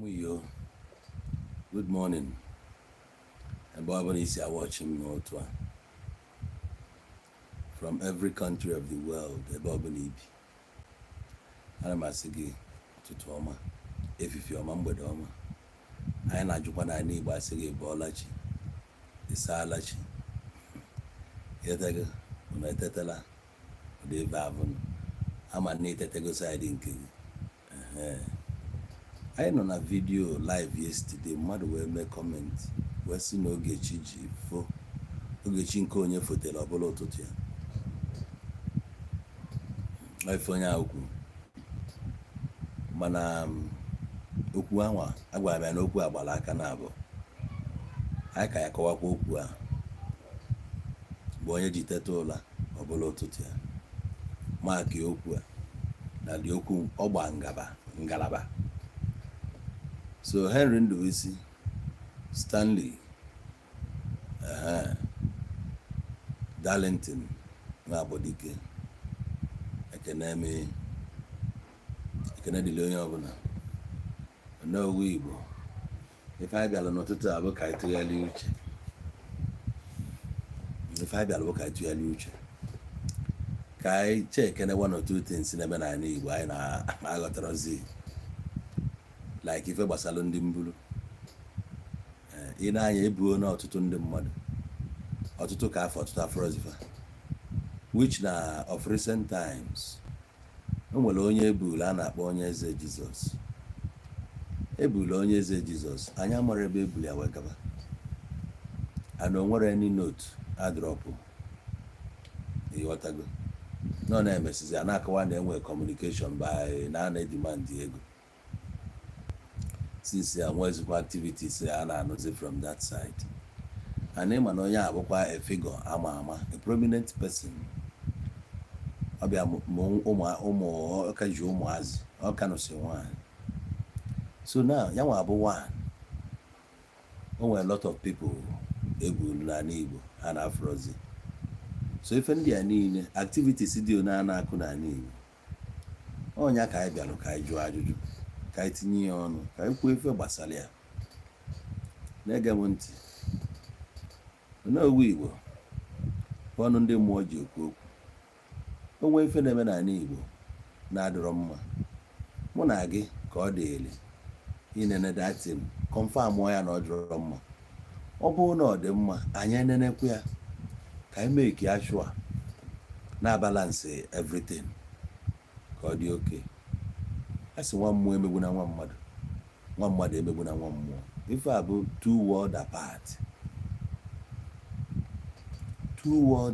Yo, good morning. And Barbara is here watching me from every country of the world. Barbara Ibi. Ana masigi tutuoma. Efifi ọma mgbede ọma. Anyị na-ajụkwa na anyị Igbo asịghị bọọlachi. Ịsaalachi. Yetego, unu etetela. Ụdị ebe avụnụ. Ama na itetego side nke gị. Anyị nọ na video live yesterday, mmadụ wee mee comment wee sị na Ogechi ji fo Ogechi nke onye fotere ọbụla ụtụtụ ya ife onye ahụ kwuru mana okwu anwa agwara m ya na okwu agbara aka na abụọ anyị ka ya kọwakwa okwu a bụ onye ji teta ụla ọbụla ụtụtụ ya maakị okwu a na dị okwu ọgba ngalaba. So Henry Ndubuisi, Stanley, Darlington, Nwabodike, ekene dịrị onye ọbụla. N'owu Igbo, ife anyị bịara n'ụtụtụ a bụ ka anyị tụgharịa uche. Ka anyị ekene one or two things na-eme n'ala Igbo anyị na-aghọtarozi. Like ife gbasara Ndi Mburu. Ị na-anya ebuo na ọtụtụ ndị mmadụ. Ọtụtụ ka ọtụtụ afrozifa. Which na of recent times. O nwere onye ebulu a na-akpọ onye eze Jizọs. Ebulu onye eze Jizọs. Anyị amara ebe ebulu ya wee gaba. And o nwere any note adrọpụ. Ịghọtago. Nọ na-emesizi a na-akọwa na enwe communication by na-demand ego. Since nwezikwa activities a na-anụzi from that side. And ịma na onye abụkwa a figure ama a prominent person. Ọ bịa ụmụ ọka ji ụmụazị ọka nụsị nwanyị. So now ya nwa abụ one. O nwere a lot of people egburu n'ala Igbo ha na afrozi. So ife ndị a niile activities dị ona na-akụ n'ala Igbo. Ọnya ka anyị bịalụ ka anyị jụọ ajụjụ. Ka anyị tinye ya ọnụ, ka anyị kwuo ife gbasara ya. Na-ege m ntị. N'owu Igbo, ọnụ ndị mmụọ ji ekwu okwu. O nwee ife na-eme n'ala Igbo na-adịrọ mma. Mụ na gị ka ọ dịrị inene datin confirm ya na ọ dịrọ mma. Ọ bụrụ na ọ dị mma, anyị enenekwu ya ka anyị make ya sure na balance everything ka ọ dị okay. Asị nwa mmụọ emegbu na nwa mmadụ. Nwa mmadụ emegbu na nwa mmụọ. Ife a bụ two world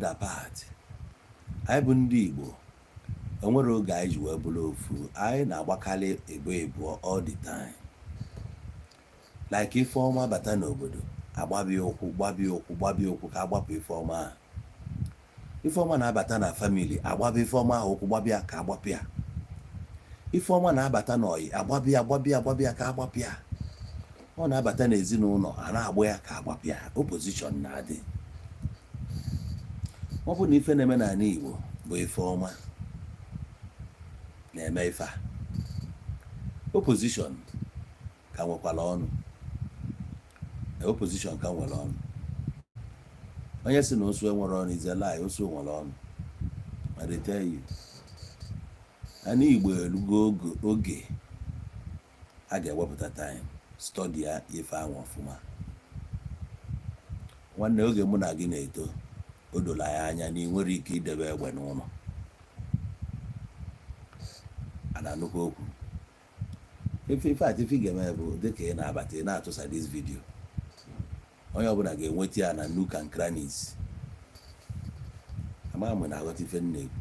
apart. Anyị bụ ndị Igbo. O nwere oge anyị ji wee bụrụ ofu. Anyị na-agbakarị ebo all the time. Like ife ọma bata n'obodo. Agbabie ụkwụ ka agbapụ ife ọma ahụ. Ife ọma na-abata na family. Agbabie ife ọma ahụ ụkwụ gbabịa ka agbapụ ya. Ife ọma na-abata n'ọyị, agbapịa ka agbapịa. Ọ na-abata n'ezinụlọ, a na-agbụ ya ka agbapịa. Opposition na-adị. Ọ bụ na ife na-eme n'ala Igbo bụ ife ọma na-eme ife a. Opposition ka nwekwara ọnụ. Opposition ka nwere ọnụ. Onye sị na osu enwere ọnụ is a lie, osu nwere ọnụ. I dey tell you. Ana Igbo elugo oge a ga-ewepụta time study ya ife ahụ ọfụma. Nwanne oge mụ na gị na-eto o dola ya anya na ị nwere ike idebe egbe n'ụlọ. Ana nnukwu okwu. Ife atifi ga-eme bụ dịka ị na-abata ị na-atụsa this video. Onye ọbụla ga-enweta ya na nook and crannies. Ama m na-aghọta ife nna-ekwu.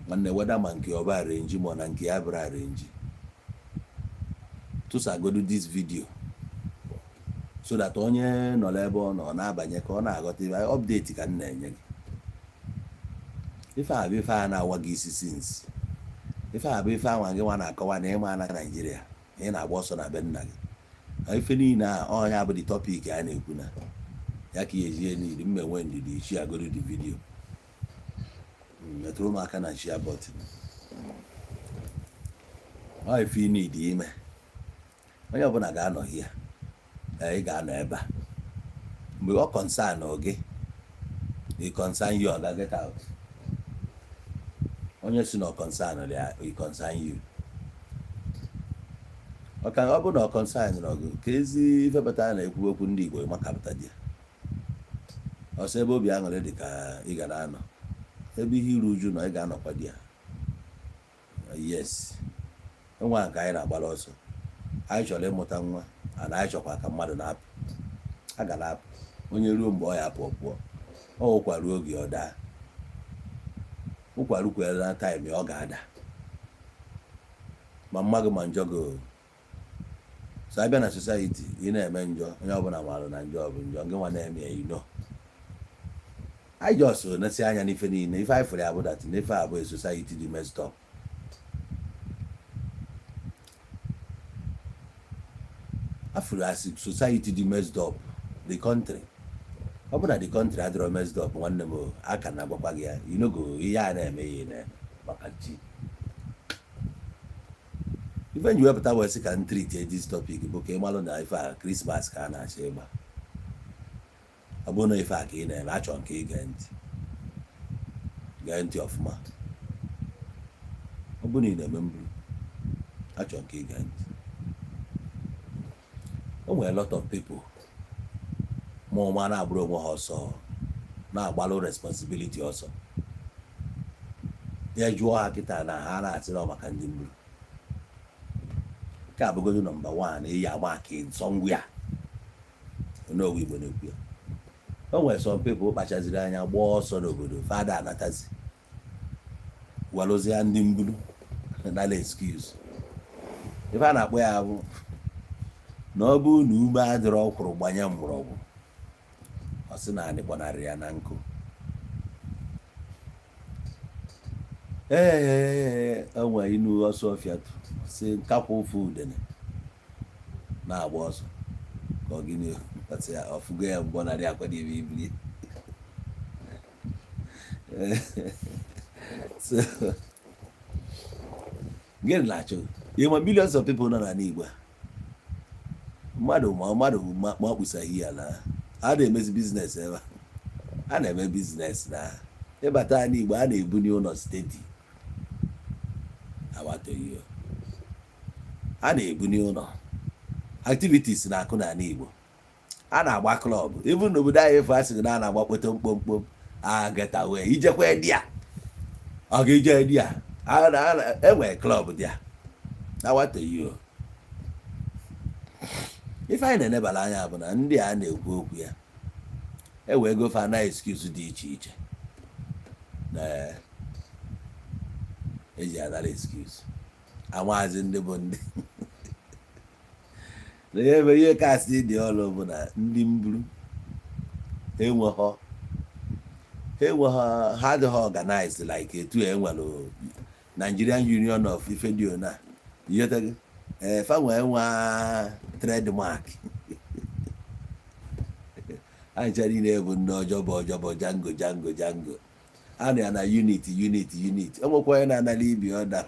Nwanne weda ma nke ọba arenji ma na nke ya bụrụ arenji. Tụsagodu this video so that onye nọ ebe ọ nọ na-abanye ka ọ na-aghọta ife update ka m na-enye gị. Ife a bụ ife a na-awa gị isi since. Ife a bụ ife anwa gị nwa na-akọwa na ịma na Nigeria ị na-agba ọsọ na be nna gị. Ife niile a ọnya bụ the topic a na-ekwu na ya ka ejie niile mmenwe ndidi ichi agodu the video. Metụrụ m aka na share button. ife ị need ime onye ọbụla ga-anọ hia ị ga-anọ ebe a mgbe ọ concern gị ị concern you, ọ ga get out. Onye si na ọ concern ya ị concern you. Ọ bụ na ọ concern gị ka ezi ife bata na-ekwu okwu ndị Igbo makapụta dị ya ọsọ ebe obi aṅụrị dị ka ị ga na-anọ ebe ihe iru uju nọ ị ga-anọkwa dị ya. Yes, nwa nke anyị na-agbara ọsọ anyị chọrọ ịmụta nwa ana anyị chọkwa ka mmadụ na-apụ a ga na-apụ onye ruo mgbe ọ ya pụọ ọ ụkwara oge ọ daa ụkwara ukwere na taịm ọ ga-ada ma mma gị ma njọ gị. So abịa na society ị na-eme njọ onye ọbụla maara na njọ bụ njọ gị nwa na-eme ya ino anyị just na-esi anya n'ife niile ife anyị fụrụ ya bụ dat na ife abụọ society dị messed up. After as society dị messed up the country ọ bụ na the country adịrọ messed up nwanne m aka na agbakwa gị ya inogo ihe a na-eme ya na maka ji ife nji wepụta wee sị ka m treat this topic bụ ka ị malụ na ife a Christmas ka a na-achọ ịgba ọ bụrụ na ife a ka ị na-eme achọ nke ị gee ntị ọfụma. Ọ bụrụ na ị na-eme mburu achọ nke ị gee ntị. O nwere a lot of people ma ọma na-agbụrụ onwe ha ọsọ na-agbalụ responsibility ọsọ ya jụọ ha kịta na ha na-asị na maka ndị mburu nke abụgodo nọmba 1 eyi agba aka nsọ ngwa ya n'owu Igbo na-ekwu ya. O nwere some people kpachaziri anya gbaa ọsọ n'obodo fada anatazi walụzie ndị mburu nala excuse ife a na-akpọ ya bụ na ọ bụ na ume adịrọ ọkwụrụ gbanye mgbọrọgwụ ọ sị na anyị gbanarị ya na nkụ. Enwe inu ọsọ ọfịa si nkakwa ofe udene na-agba ọsọ ka ọ gịnị ọfụgo ya mgbọnarị akwadebe ibili. So gịnị na-achọ ịma millions of people nọ n'ala Igbo mmadụ ma kpụsaghị ya na a na-emezi biznes ebe a na-eme biznes na ịbata ala Igbo a na-ebunye ụlọ steeti agbatoghị a na-ebunye ụlọ activities na-akụ n'ala Igbo a na-agba klọb even n'obodo anyị efu asịghị na a na-agba kpoto mkpomkpom agatawe ijekwa dị a ọ ga-eje dị a enwere klọb dị a agbatoghị ife anyị na-enebara anya bụ na ndị a na-ekwu okwu ya ewee gofe na excuse dị iche iche na eji anara excuse amazi ndị bụ ndị na ebe ihe kasị dị ọrụ bụ na ndị mburu enweghọ ha adịghị organized like etu enwere Nigerian Union of Ifedio na iyotago fanwe nwa trademark anyị chara niile bụ ndị ọjọbọ jango a na ya na unit enwekwa onye na-anara ibi ọda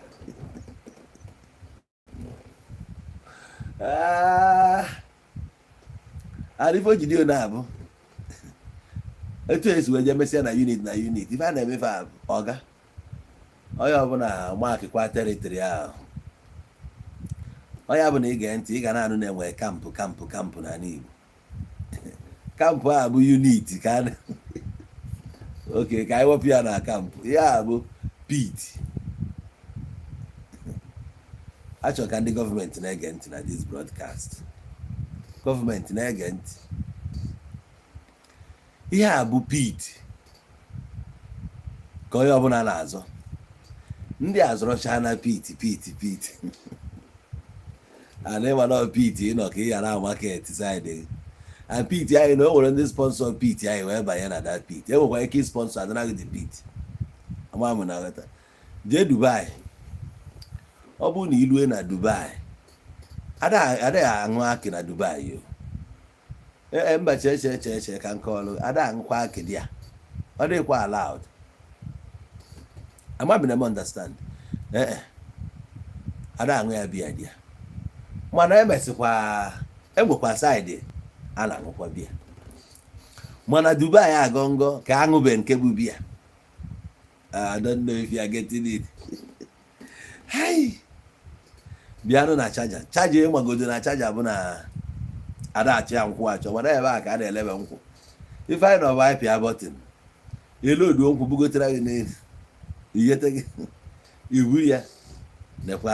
arịfo jidio na-abụ etu esi wee je mesịa na unit ife a na-emefe abụ ọga onye ọbụla makịkwa teritori ahụ onye bụ na ige ntị ị ga na-anụ na-enwe kampụ n'ala Igbo kampụ a bụ unit ka oke ka anyị wepụ ya na kampụ ya bụ pit. Achọrọ ka ndị gọọmenti na-ege ntị na this broadcast. Gọọmenti na-ege ntị ihe a bụ pit ka onye ọbụla na-azọ ndị azụrọcha na pit and ịma na pit ịnọ ka ị ya na market side and pit anyị na o nwere ndị sponsor pit anyị wee banye na that pit enwekwa ike sponsor adịnaghị the pit amam na ghọta jee Dubai. Ọ bụ na ilue na Dubai adịghị aṅụ akị na Dubai yo mba cheche ka nke ọlụ adịghị aṅụkwa akị dị ya ọ dịghịkwa allowed. Amabina m understand ada aṅụ ya biya dia mana emesịkwa enwekwa saịdị a na-aṅụkwa biya mana Dubai agọngọ ka aṅụbe nke bụ biya. I don't know if you are getting it. Hi. Bịanụ na chaja ịmagodo na chaja bụ na ada achị ya nkwụ achọ mana ebe a ka a na-elebe nkwụ ife anyị na ọba ịpịa bọtịn elu odu nkwụ bugotere gị n'elu iyete gị iwu ya nekwa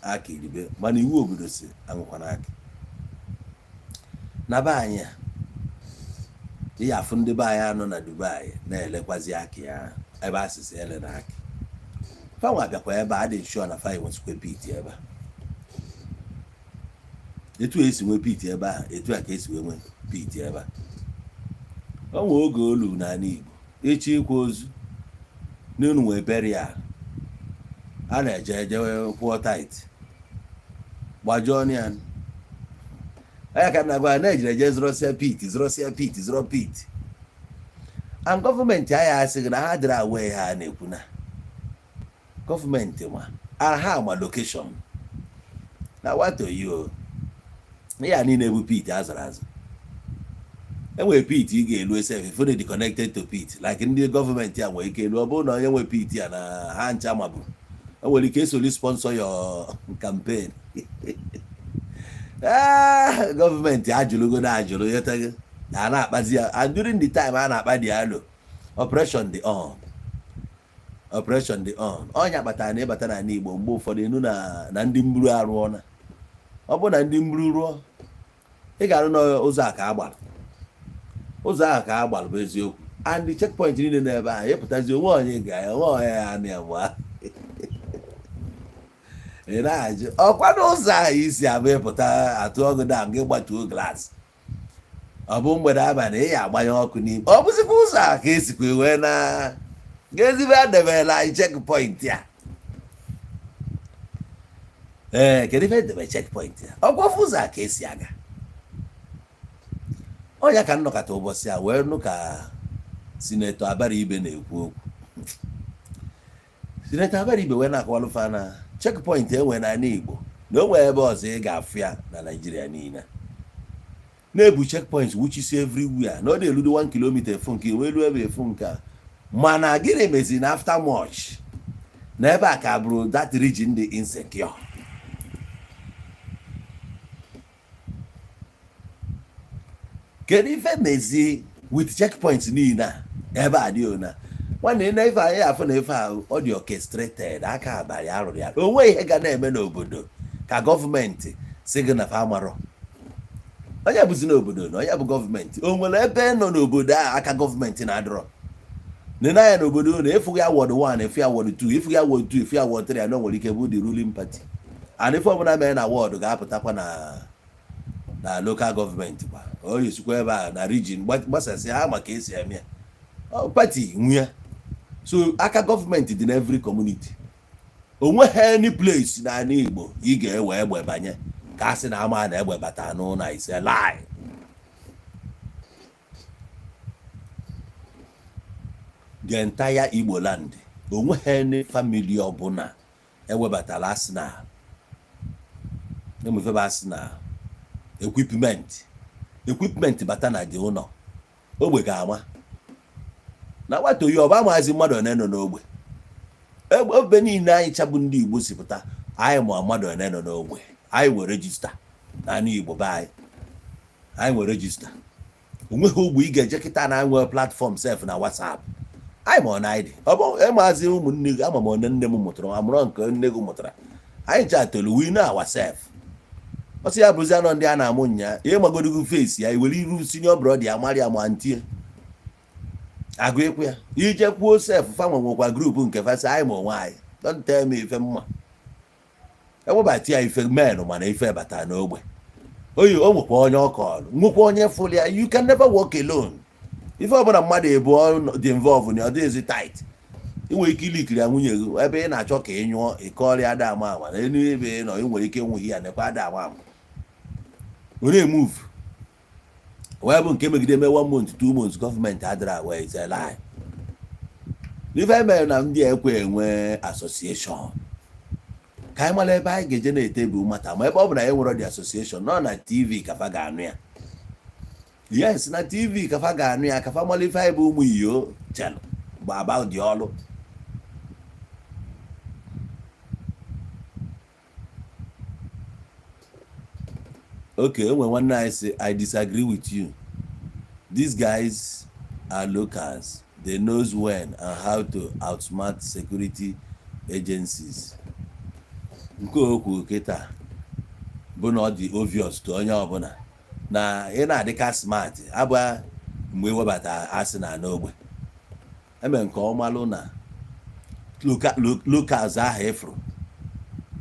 aka iribe mana iwu obodo si aṅụkwana aka na be anyị ihe afụ ndị be anyị anọ na Dubai na-elekwazi aka ya ebe asịsị ele na aka fanwa bịakwa ebe a dị nshọ na fa enwesikwe piti ebe a etu esi nwe piti ebe a etu a ka esi nwe piti ebe a o nwe oge olu n'ala Igbo echi ịkwa ozu n'unu nwee burial a na-eje kwụọ tait gbajọọ ya anya ka na-agwa na-ejire eje zụrọsịa pit zụrọ pit and gọọmenti anyị asịghị na ha dịrị awe ha na-ekwu na gọọmenti ma ha ma lokeshọn na watoyo ya niile bụ pit azara azụ enwere pit ị ga-elu esef if dị connected to pit like ndị gọọmenti a nwere ike elu ọ bụrụ na onye nwe pit ya na ha ncha mabụ o nwere ike esoli sponsor your campaign gọọmenti ajụlụgo na ajụlụ yetaghị a na-akpazi ya and during the time a na-akpa dị alo operation dị on ọnya kpatara na ịbata n'ala Igbo mgbe ụfọdụ enu na ndị mburu arụọna ọ bụ na ndị mburu rụọ ị ga-arụ n'ụzọ a ka agbara bụ eziokwu and the checkpoint niile n'ebe ahụ ịpụtazi onwe onye onwe onye ya na-enwe ị na-ajụ ọkwa n'ụzọ ahụ isi abụ ịpụta atụ ọgụ da gị gbatuo glaasị ọ bụ mgbede abalị ị ya agbanye ọkụ n'ime ọ bụzikwa ụzọ a ka esikwa wee na ga-ezibe adebela anyị checkpoint ya kedu ife edebe checkpoint ya ọkwafu ụzọ a ka esi aga ọnya ka nnọkọta ụbọchị a wee nụ ka sinetọ Abaribe na-ekwu okwu sinetọ Abaribe wee na-akọwalụfa na checkpoint enwe n'ala Igbo na o nwee ebe ọzọ ị ga-afụ ya na Naịjirịa niile na-ebu checkpoints wuchisi everywhere na ọ na-eludo 1 kilomita efu nke wee elu ebe efu nke mana gịnị mezi na after much na ebe a ka bụrụ that region dị insecure kedu ife mezi with checkpoints niile ebe a dị ona nwanne na ife anyị afọ na ife ahụ ọ dị orchestrated aka abalị arụrụ ya onwe ihe ga na-eme n'obodo ka gọọmenti si gị na fa amarọ onye bụzi n'obodo na onye bụ gọọmenti o nwere ebe nọ n'obodo a aka gọọmenti na-adọrọ nena ya n'obodo na efu ya ward 1 efu ya ward 2 efu ya ward 2 efu ya ward 3 na nwere ike bụ the ruling party and ife ọbụla mere na ward ga-apụtakwa na local gọọmenti kwa o yesikwa ebe a na region gbasasị ha maka esi eme ya party nwunye so aka gọọmenti dị na every community onweghị any place na ala Igbo ị ga-ewe egbe banye ka a sị na ama na egbe bata n'ụlọ ise lie the entire Igbo land onweghị any family ọbụla ewebatara Arsenal emefebe Arsenal equipment bata na dị ụlọ ogbe ga-ama na nwata oyi ọba amazi mmadụ one nọ n'ogbe ebe niile anyị chabụ ndị Igbo si pụta anyị ma mmadụ one nọ n'ogbe anyị were regista n'ala Igbo be anyị were regista onweghị ogbe ị ga-eje kịta na nwee platform sef na WhatsApp anyị ma ọ na dị ọ bụ ịmazi ụmụnne gị ama m one nne m mụtara amụrụ nke nne gị mụtara anyị chatelu wi na WhatsApp ọsị ya bụzi anọ ndị a na-amụ nya ihe magodogo face ya iwere iru senior brother ya mara ya ma ntie agụ ekwe ya ije kwuo sef fanwe nwekwa grupu nke fasa anyị ma onwe anyị don't tell me ife mma ewebata ya ife men mana ife bata n'ogbe oyi o nwekwa onye ọkọlụ nwekwa onye fụlụ ya you can never walk alone ife ọbụla mmadụ ebu dị involve na ọ dịghịzi tight inwe ike ilikiri ya nwunye gị ebe ị na-achọ ka ị nyụọ ịkọrịa ada ama ama na enu ebe nọ ị nwere ike nwughị ya nekwa ada ama ama were move wee bụ nke megide eme 1 month 2 months gọọmenti adịra wee lie ife mere na ndị ekwe enwe association ka anyị mara ebe anyị ga-eje na-etebu mata ma ebe ọ bụ na e nwere the association nọ na TV ka fa ga-anụ ya. Yes, na TV ka fa ga-anụ ya ka fa mara ife anyị bụ ụmụ iyo chelụ bụ about the ọlụ. Okay, enwe nwanne anyị sị I disagree with you. These guys are locals. They knows when and how to outsmart security agencies. Nke okwu kịta bụ na ọ dị obvious to onye ọbụla na ị na-adịka smart abụọ mgbe ewebata asị na n'ogbe. Eme nke ọmalụ na locals ahụ efuru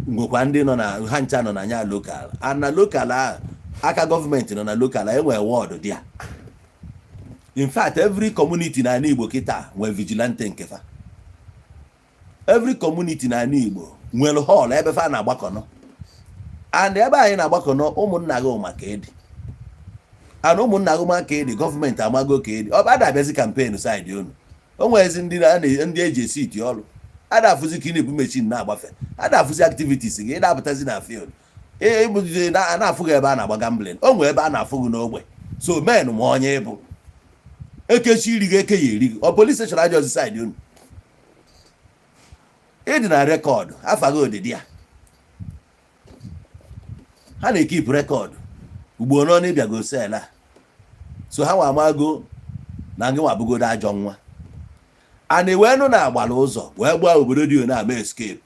ngwekwa ndị nọ na ha ncha nọ na nya local na local ahụ aka gọọmenti nọ na local enwe wọdụ dị ya. In fact, every community na Igbo kita nwere vigilante nke fa. Every community na Igbo nwere hall ebe fa na-agbakọnọ. And ebe anyị na-agbakọnọ ụmụnna gị maka edi. And ụmụnna gị maka edi gọọmenti amago ka edi. Ọ bụ adabịazi campaign side unu. O nwezi ndị eji esi iti ọrụ. Adafụzi ka ị na-ebu mechin na-agbafe. Adafụzi activities gị ịdapụtazi na field. Ịbụzi na-afụghị ebe a na-agba gambling. O nwere ebe a na-afụghị n'ogbe. So men ma onye ịbụ. Ekechi iri gị eke ya eri gị. Ọ police station ajọzi side unu. Ịdị na rekọdụ afa gị odidi ya. Ha na-ekip rekọdụ ugbo nọ n'ịbịago sel a. So ha nwa amago na ngị nwa bụgodo ajọ nwa. A na-ewe nụ na-agbala ụzọ wee gbaa obodo dị na-ama escape.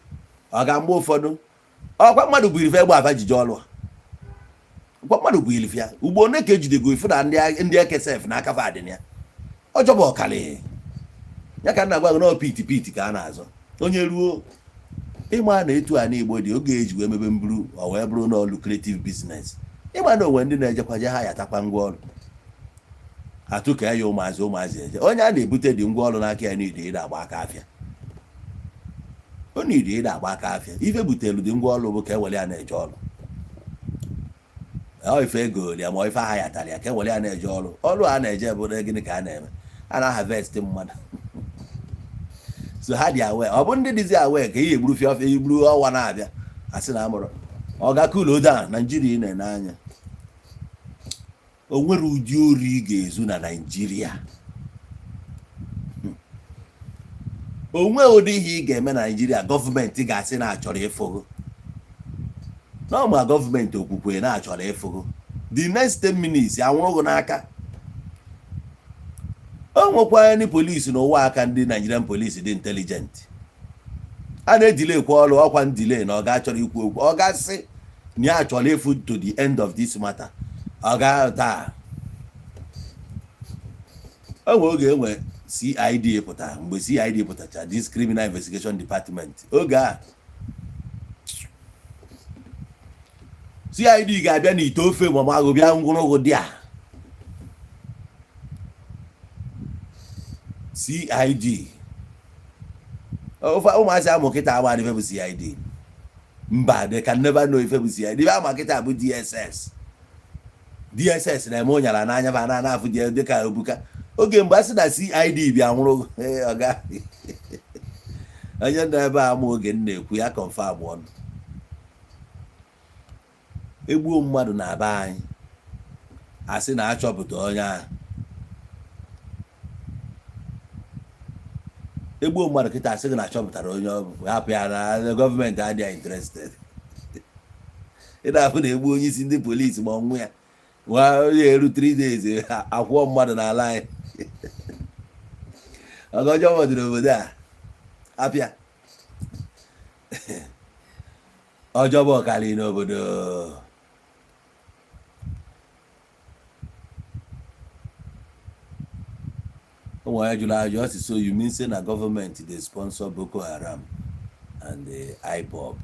Ọ ga mgbe ụfọdụ ọkwa mmadụ bụ irife egbe aba jije ọlụ. Ọkwa mmadụ bụ irife ya. Ugbo one ka ejidego ifu na ndị ekesef na aka fadị ya. Ọjọọ bụ ọkali. Ya ka nna gwa gị na piti ka a na-azọ. Onye ruo ịma na etu a n'Igbo dị oge eji wee mebe mburu ọ wee bụrụ na ọlụ creative business. Ịma na onwe ndị na-ejekwaje ha yatakwa ngwa ọrụ. Atụ ka ya ụmụazị eje. Onye a na-ebute dị ngwa ọrụ n'aka ya n'ide ịda agba aka afịa. Ọ n'ide ịda agba aka afịa. Ife butelu dị ngwa ọrụ bụ ka ewele ya na-eje ọrụ. Ọ ife ego ya ma ife aha yatara ya ka ewele ya na-eje ọrụ. Ọrụ a na-eje bụ na gịnị ka a na-eme. A na-harvest mmadụ. So ha dị awe ọ bụ ndị dịzi awe ka ihe egburu fie ofe igburu ọnwa na-abịa asị na amụrụ ọ ga-akụlo da Naijiria ị na-ene anya. O nwere ụdị ori ị ga-ezu na Naijiria. O nwee ụdị ihe ị ga-eme na Naijiria gọọmenti ga-asị na achọrọ ịfụgo. Na ma gọọmenti okwukwe na achọrọ ịfụgo. The next 10 minutes anwụrụ n'aka. O nwekwa ndị polisi n'ụwa aka ndị Nigerian police dị intelligent. A na-edile kwa ọrụ ọkwa ndile na ọ ga-achọrọ ikwu okwu. Ọ ga-asị na ya achọrọ ịfụ to the end of this matter. Ọ ga-taa. O nwe oge enwe CID pụta mgbe CID pụtacha this criminal investigation department. Oge a CID ga-abịa n'ite ofe ma ma bịa ngwụrụgụ dị a. CID ụmụazị amụ kịta ama ife bụ CID. Mba, they can never know ife bụ CID. Ife ama kịta bụ DSS na-eme ụnyara n'anya ba na-afụ dị dịka obuka. Oge mgbe a sị na CID bịa nwụrụ ọga onye nọ ebe a ama oge m na-ekwu ya confirm ọnụ. Egbuo mmadụ na be anyị asị na achọpụta onye ahụ. Egbuo mmadụ kịta asị gị na achọpụtara onye ọ bụ hapụ ya na gọọmenti adịghị interested. Ị na-afụ na egbu onye isi ndị polisi ma ọnwụ ya nwa onye eru 3 days akwụọ mmadụ n'ala anyị. Ọga ọjọọ mmadụ n'obodo a apịa ọjọọ bụ ọkali n'obodo. So you mean say na government they sponsor Boko Haram and the IPOB?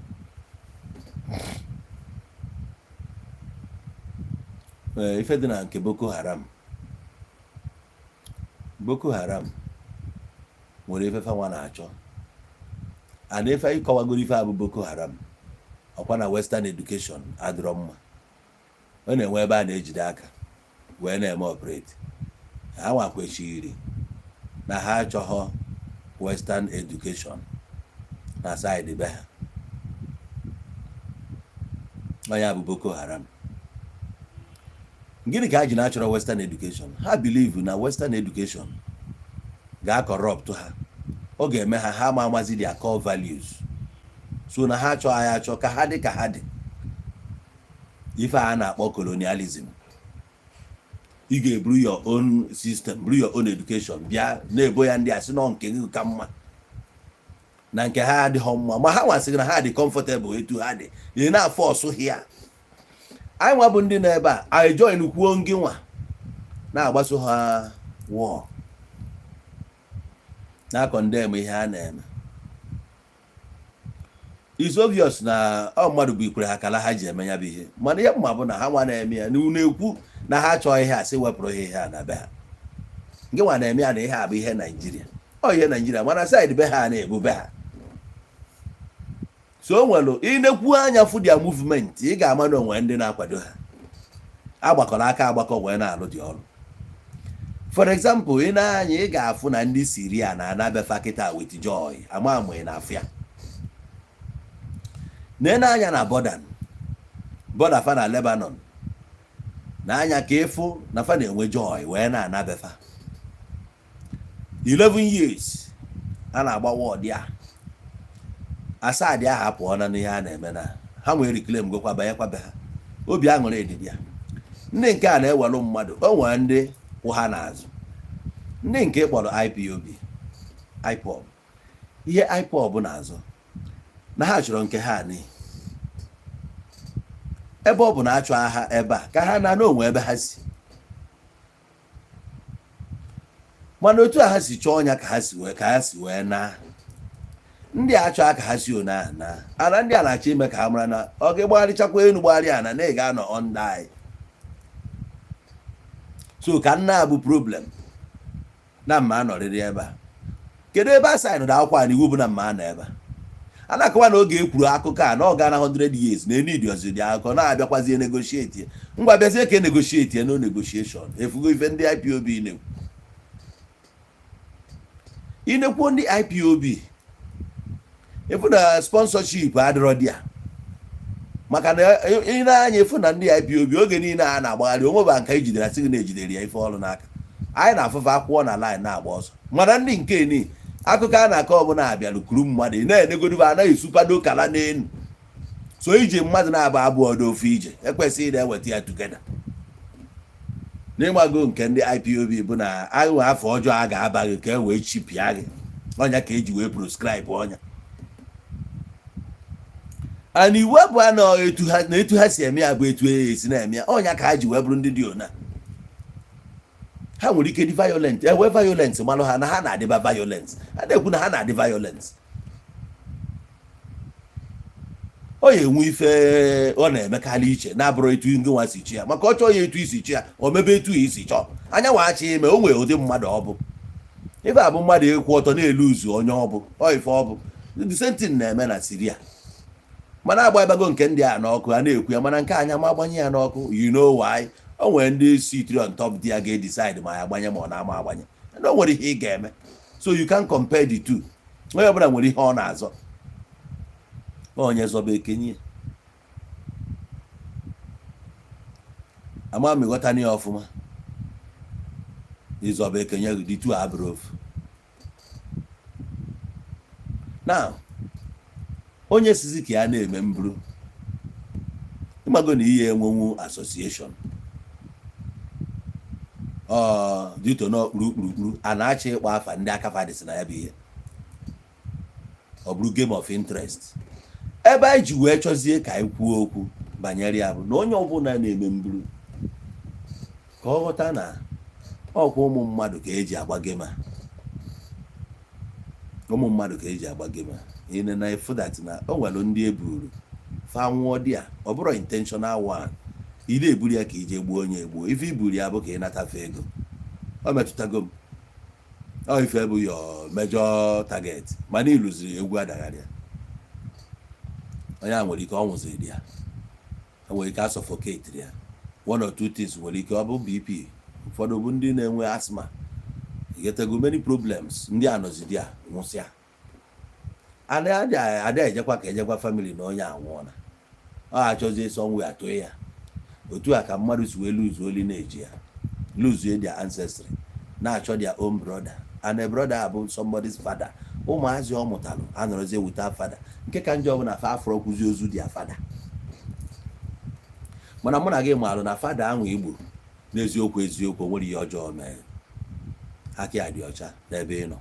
Ife dị na nke Boko Haram nwere ife fa nwa na-achọ. And ife ịkọwagoro ife abụ Boko Haram ọkwa na Western education adịrọ mma. Ọ na-enwe ebe a na-ejide aka wee na-eme operate. Ha nwa kwechiri na ha achọghọ Western education na side be ha. onye bụ Boko Haram. Gịnị ka ha ji na-achọrọ western education? Ha believe na western education ga-corrupt ha, ọ ga-eme ha ma amazi their core values, so na ha achọ ya achọ ka ha dị ka ha dị. Ife a na-akpọ colonialism. Ị ga-eburu your own system, buru your own education bịa na-ebo ya ndị a sị nọ nke gị ka mma na nke ha adịghị mma, ma ha nwasịrị na ha dị comfortable etu ha dị, ị na-afọ ọsụ hia. Anyị nwa bụ ndị nọ ebe a, anyị join kwuo ngị nwa na-agbaso ha war, na-condemn ihe ha na-eme. It's obvious na ọ mmadụ bụ ikwere ha kala ha ji eme ya bụ ihe, mana ihe mma bụ na ha nwa na-eme ya na-ekwu na ha chọọ ihe a sị wepụrụ ihe ha na be ha. Ngị nwa na-eme ya na ihe a bụ ihe Naijiria, ọ ihe Naijiria, mana side be ha na-ebu be ha. So nwelu ịnekwu anya fụ dia movement, ị ga-ama na onwe ndị na-akwado ha, agbakọrọ aka agbakọ wee na-alụ dị ọrụ. For example, ị na-anya ị ga-afụ na ndị Syria na-anabefa kịta with joy, ama amụ na afịa. Na-anya na border fa na Lebanon, na-anya ka ịfụ na fa na-enwe joy wee na-anabefa. 11 years a na-agba wọd ya, Asad ya hapụọ na n'ihe a na-eme na ha nwere reclaim gokwa banyekwa be ha, obi aṅụrị edidi ya. Ndị nke a na-ewelu mmadụ, o nwere ndị kwụ ha n'azụ, ndị nke kpọrọ IPOB, ihe IPOB na-azụ na ha chọrọ nke ha n'ihi ebe ọ bụ na achọ ha ebe a ka ha na n'onwe ebe ha si, mana otu a ha si chọọ ọnya ka ha si wee na ndị achọ aka ha si ona na ana ndị a na-achọ ime ka ha mara na ọ ga-gbagharịchakwa enu gbagharị ana na ị ga-anọ under anyị. So ka nna bụ problem na mma anọrịrị ebe a. Kedu ebe a saịnụ da akwụkwọ a na iwu bụ na mma anọ ebe a na-akọwa na oge ekwuru akụkọ a na ọ ga na 100 years na eni idiozidi akụkọ na-abịakwazie negotiate ngwa bịazie ka negotiate no negotiation efugo ife ndị IPOB inekwu ndị IPOB efu na sponsorship adịrọ dị ya, maka na ị na-anya efu na ndị IPOB oge niile a na-agbagharị onweba nka ijidere asị gị na-ejidere ya ife ọrụ n'aka. Anyị na-afụfa akwụkwọ na line na-agba ọsọ, mana ndị nke ni akụkọ a na-akọ ọbụla abịalụ kuru mmadụ na-enegoduba anaghị esupado kala n'elu, so ije mmadụ na-aba abụọ dị ofe ije ekwesịghị na-eweta ya tugeda. N'ịgbago nke ndị IPOB bụ na anyị afọ ọjọọ a ga-abaghị ka e wee chipịa gị ọnya ka eji wee proscribe ọnya. And iwu abụọ na etu ha si eme ya bụ etu esi na-eme ya, ọnya ka ha ji wee bụrụ ndị dị ona. Ha nwere ike dị violent, ewe violence malụ ha na ha na-adịba violence, a na-ekwu na ha na-adị violence. Ọ ya enwe ife ọ na-emekarị iche na-abụrụ etu ndị nwa si chi ya, maka ọ chọọ ya etu isi chi ya o mebe etu isi chọọ. Anya wachi ime o nwere ụdị mmadụ ọ bụ ife abụ mmadụ ekwu ọtọ na-elu uzu onye ọ bụ ọ ife ọ bụ the same thing na-eme na Syria, mana agbabago nke ndị a n'ọkụ a na-ekwu ya, mana nke anya ma agbanye ya n'ọkụ. You know why? O nwere ndị sitri on top dia ga-decide ma ya agbanye ma ọ na-ama agbanye, na o nwere ihe ị ga-eme. So you can compare the two. Onye ọbụla nwere ihe ọ na-azọ, onye zọba ekenye ama m ịghọta n'ihe ọfụma. Ịzọba ekenye the two abụrụ ofu. Now onye sizi ka ya na-eme mburu, ịmago na ihe enwenwu association dito n'okpuru a na-achọ ịkpọ afa ndị aka fadịsị na ya bụ ihe, ọ bụrụ game of interest. Ebe anyị ji wee chọzie ka anyị kwuo okwu banyere ya bụ na onye ọbụla na-eme mburu ka ọ ghọta na ọkwa ụmụ mmadụ ka eji agba game a, ụmụ mmadụ ka eji agba game a. Ine na efu that na o nwere ndị eburu fa nwụọ dị a, ọ bụrụ intentional one. Ị na-eburu ya ka ije gbuo onye egbuo, ife iburu ya bụ ka ị natafe ego. Ọ metụtago m, ọ ife bụ your major target, mana ịlụziri egwu adagharị ya. Onye a nwere ike ọ nwụziri ya, nwere ike suffocate ya. One or two things nwere ike ọ bụ BP, ụfọdụ bụ ndị na-enwe asthma, getego many problems, ndị anọzidi ya nwụsịa. Ada ejekwa ka ejekwa family na onye anwụọna. ọ achọzie somewhere atụ ya otu a ka mmadụ si wee lose oli na-eji ya lose their ancestry na-achọ their own brother and a brother bụ somebody's father. Ụmụazị ọ mụtalụ anọrọzie without father nke ka njọ bụ na fa afro kwụzi ozu their father. Mana mụ na gị maalụ na father ahụ Igbo n'eziokwu eziokwu nwere ihe ọjọọ mee aka ya dị ọcha n'ebe ị nọ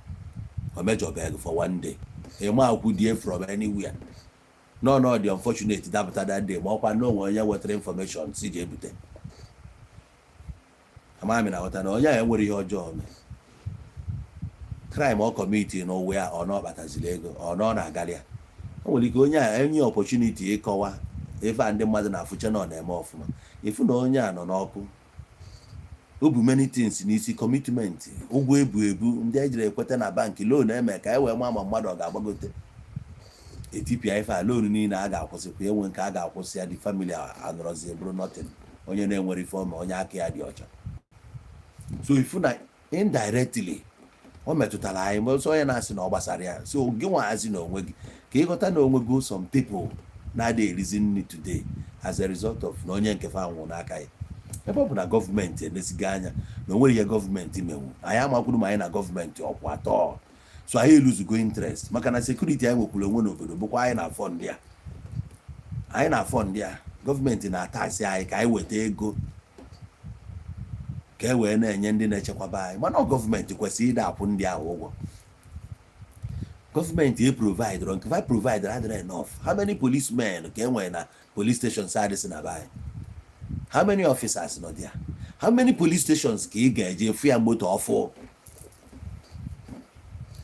o mejọbeg for one day ịma akwụ die from anywhere no the unfortunate dapụta that day ma ọkwa na onwe onye wetara information si ji ebute amami na ghọta na onye a nwere ihe ọjọọ mee crime ọ kọmiti n'ụwa ya ọ n'ọkpataziri ego ọ nọ na-agalị ya o nwere ike onye a enye opportunity ịkọwa ife a ndị mmadụ na-afụcha na ọ na-eme ọfụma ifu na onye a nọ n'ọkụ o bu many things n'isi commitment ụgwọ ebu ndị ejiri ekweta na bankị loan eme ka e wee ma mmadụ ọ ga-agbagote etipịa ife a loan niile a ga-akwụsịkwa enwe nke a ga-akwụsị ya dị family anọrọzie bụrụ nothing onye na-enwere ife ọma onye aka ya dị ọcha. So ifu na indirectly o metụtara anyị ma ọsọ onye na-asị na ọ gbasara ya so gị nwahazi na onwe gị ka ịghọta na onwe gị some people na-adị erizi nri today as a result of na onye nke fa nwụrụ n'aka ya ebe ọ bụ na gọọmenti elesigo anya na onwere ihe gọọmenti menwu anyị amakwuru ma anyị na gọọmenti ọkwa atọ so anyị eluzugo interest maka na sekuriti anyị nwekwuru onwe n'obodo bụkwa anyị na-afọ ndị a gọọmenti na-atasị anyị ka anyị weta ego ka e wee na-enye ndị na-echekwaba anyị mana gọọmenti kwesịrị ịda akwụ ndị ahụ ụgwọ gọọmenti providere nke fa providere adịrị enough. How many policemen ka e nwere na police stations adịsị na be anyị? How many officers nọ there? How many police stations ka ị ga-eje efu ya moto ọfụ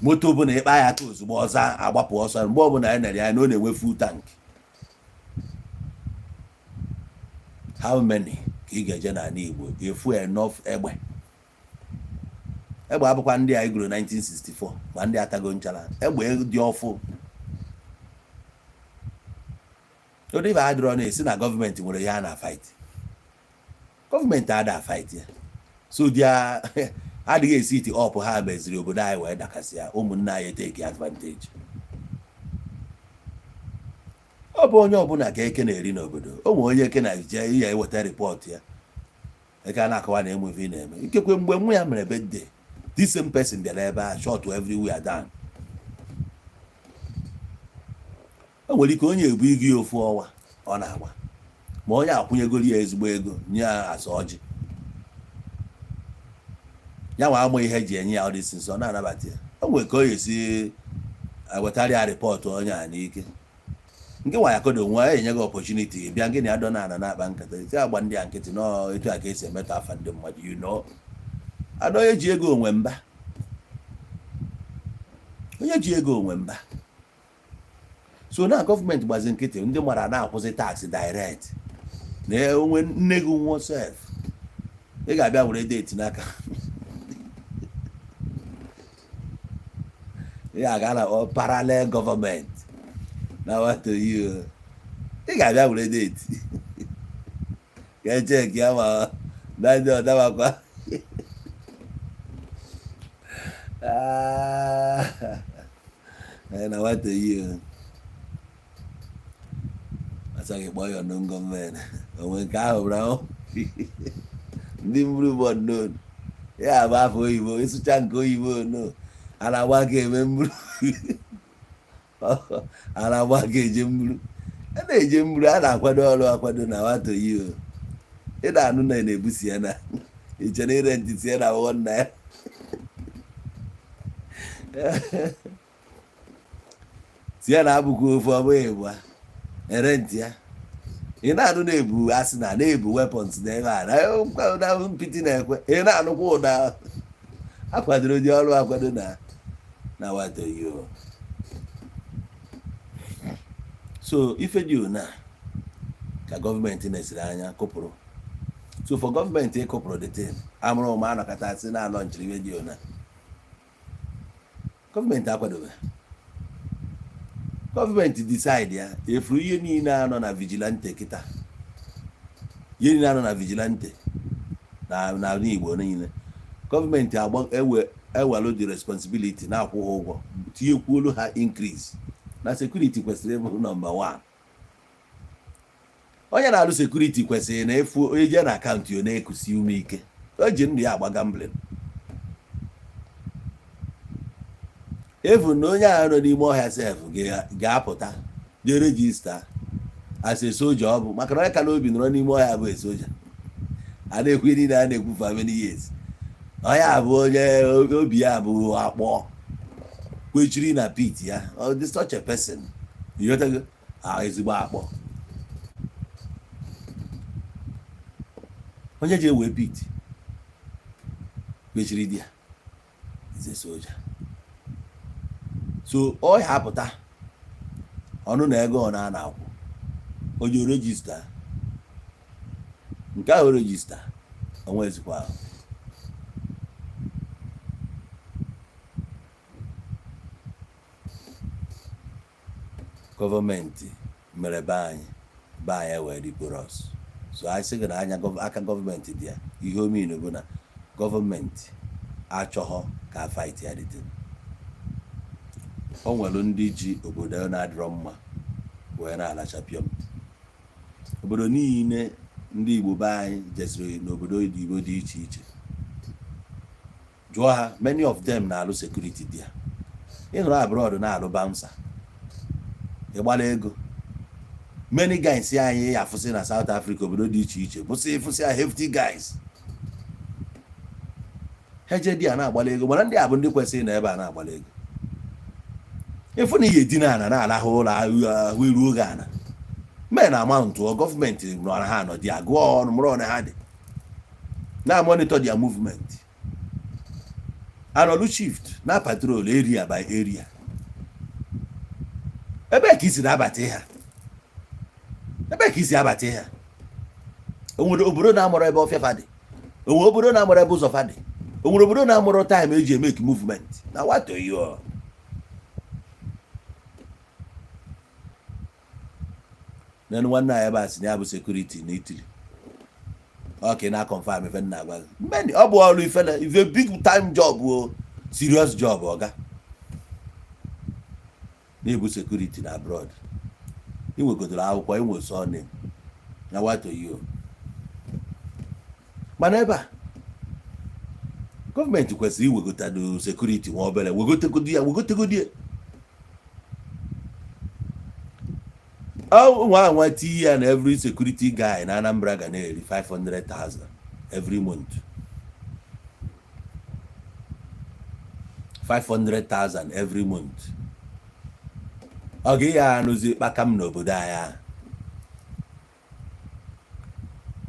moto bụ na ịkpa ya aka ozugbo ọzọ agbapụ ọsọ mgbe ọbụla anyị nere ya na ọ na-enwe full tank? How many ka ị ga-eje n'ala Igbo efu enough egbe abụkwa ndị a igoro 1964 ma ndị atago nchara egbe dị ọfụ odibe adịrọ na-esi na gọọmenti nwere ya na fight gọọmenti ada fight ya so dia adịghị esi iti ọpụ ha meziri obodo anyị wee dakasị ya ụmụnne anyị take advantage. Ọ bụ onye ọbụla ka eke na-eri n'obodo o nwere onye eke na-eje ihe eweta rịpọtụ ya eke a na-akọwa na emu ife na-eme ikekwe mgbe nwa ya mere birthday this same person bịara ebe a shot everywhere down. O nwere ike onye ebu igi ofu ọnwa ọ na-agba ma onye akwụnyegoro ya ezigbo ego nye ya asa ọjị ya nwa ama ihe ji enye ya ọdịsị nsọ na-anabata ya. O nwere ka o esi wetara ya rịpọtụ onye a n'ike nke nwa ya kodo nwa enye gị opportunity bịa gị na ya dọ na na-akpa nkata iti agba ndị a nkịtị nọ etu a ka esi emetọ afa ndị mmadụ onye ji ego onwe mba so na gọọmenti gbazi nkịtị ndị mara na-akwụsị tax direct na onwe nne gị nwa sef ị ga-abịa were date n'aka ị ga-aga na parallel gọọmenti na what you ị ga-abịa were date ka eche ka ya ma na ndị ọdabakwa na what you asaghị kpọọ ya ọnụ gọọmenti onwe nke ahụ bụrụ ndị mburu bụ ọdụn ya bụ afọ oyibo ịsụcha nke oyibo no a na-agba ka eme mburu a na-agba ka eje mburu a na-eje mburu a na-akwado ọrụ akwado na nwata oyibo ị na-anụ na na-ebusi ya na iche na ire ntịtị ya na awọ nna ya tie na abụkwa ofu ọbụghị bụ ere ntị ya ị na-anụ na-ebu asị na-ebu weapons na ebe a na mpịtị na-ekwe ị na-anụkwa ụda akwadoro dị ọrụ akwado na wato yo. So ife dị na ka gọọmenti na-esiri anya kụpụrụ so for gọọmenti ịkụpụrụ the thing amụrụ ụmụ anọkọta asị na-anọ nchiri redio na gọọmenti akwadobe gọọmenti decide ya efuru ihe niile anọ na vigilante kịta ihe niile anọ na vigilante na Igbo niile gọọmenti ewelu the responsibility na-akwụ ha ụgwọ tinyekwuolu ha increase na security kwesịrị ịbụ number 1 onye na-alụ sekuriti kwesịrị na efu eje na akaụntụ ya na-ekusi ume ike o ji ndụ ya agba gambling efu na onye ahụ nọ n'ime ọhịa sef ga-apụta jee rejista as a soja ọ bụ maka na onye ka n'obi nọrọ n'ime ọhịa bụ soja a na-ekwu niile a na-ekwu for many years onye a bụ onye obi ya bụ akpọ kwechiri na pit ya dị such a person yotago ezigbo akpọ onye ji ewe pit kwechiri di ya is a soja so ọ ya apụta ọnụ na ego ọ na-akwụ onye rejista nke ahụ rejista onwe ezikwa ahụ gọọmenti mere be anyị wee ripụrụ ọsụ so anyị sị gị na anya aka gọọmenti dị ya ihe ominu bụ na gọọmenti achọghọ ka a fight ya dịte o nwere ndị ji obodo na-adịrọ mma wee na-alachapịọm obodo niile ndị Igbo be anyị jesiri n'obodo Igbo dị iche iche jụọ ha many of them na-alụ sekuriti dị ya ịnụrụ abroad na-alụ bouncer ịgbara ego many guys anyị afụsị na South Africa obodo dị iche iche bụsị ịfụsị ya hefty guys heje dị ya na-agbara ego mana ndị a bụ ndị kwesịrị na ebe a na-agbara ego ịfụ na ihe edina ana na-alahụ ụlọ ahụ iru oge ana mee na amaụntụ gọọmenti nọrọ ha nọ dị agụọ ọnụ mụrụ ọnụ ha dị na monitor their movement anọlụ shift na patrol area by area ebe ka isi na-abata ha ebe ka isi abata ha onwere obodo na-amụrụ ebe ọfịa fadị onwere obodo na-amụrụ ebe ụzọ fadị onwere obodo na-amụrụ time eji emeki movement na wato yo nenu nwanne anyị ebe a sị na ya bụ sekuriti n'Italy okay na confirm ife nna agwa many ọ bụ ọrụ ifele ife big time job o serious job ọga na-ebu sekuriti na abroad inwegodoro akwụkwọ inwe surname na wato yo mana ebe a gọọmenti kwesịrị iwegotado sekuriti nwa obere wegotegodi ya nwa tii ya na every security guy na Anambra ga na-eri 500,000 every month 500,000 every month ọ ga ya anụzi kpaka m n'obodo anyị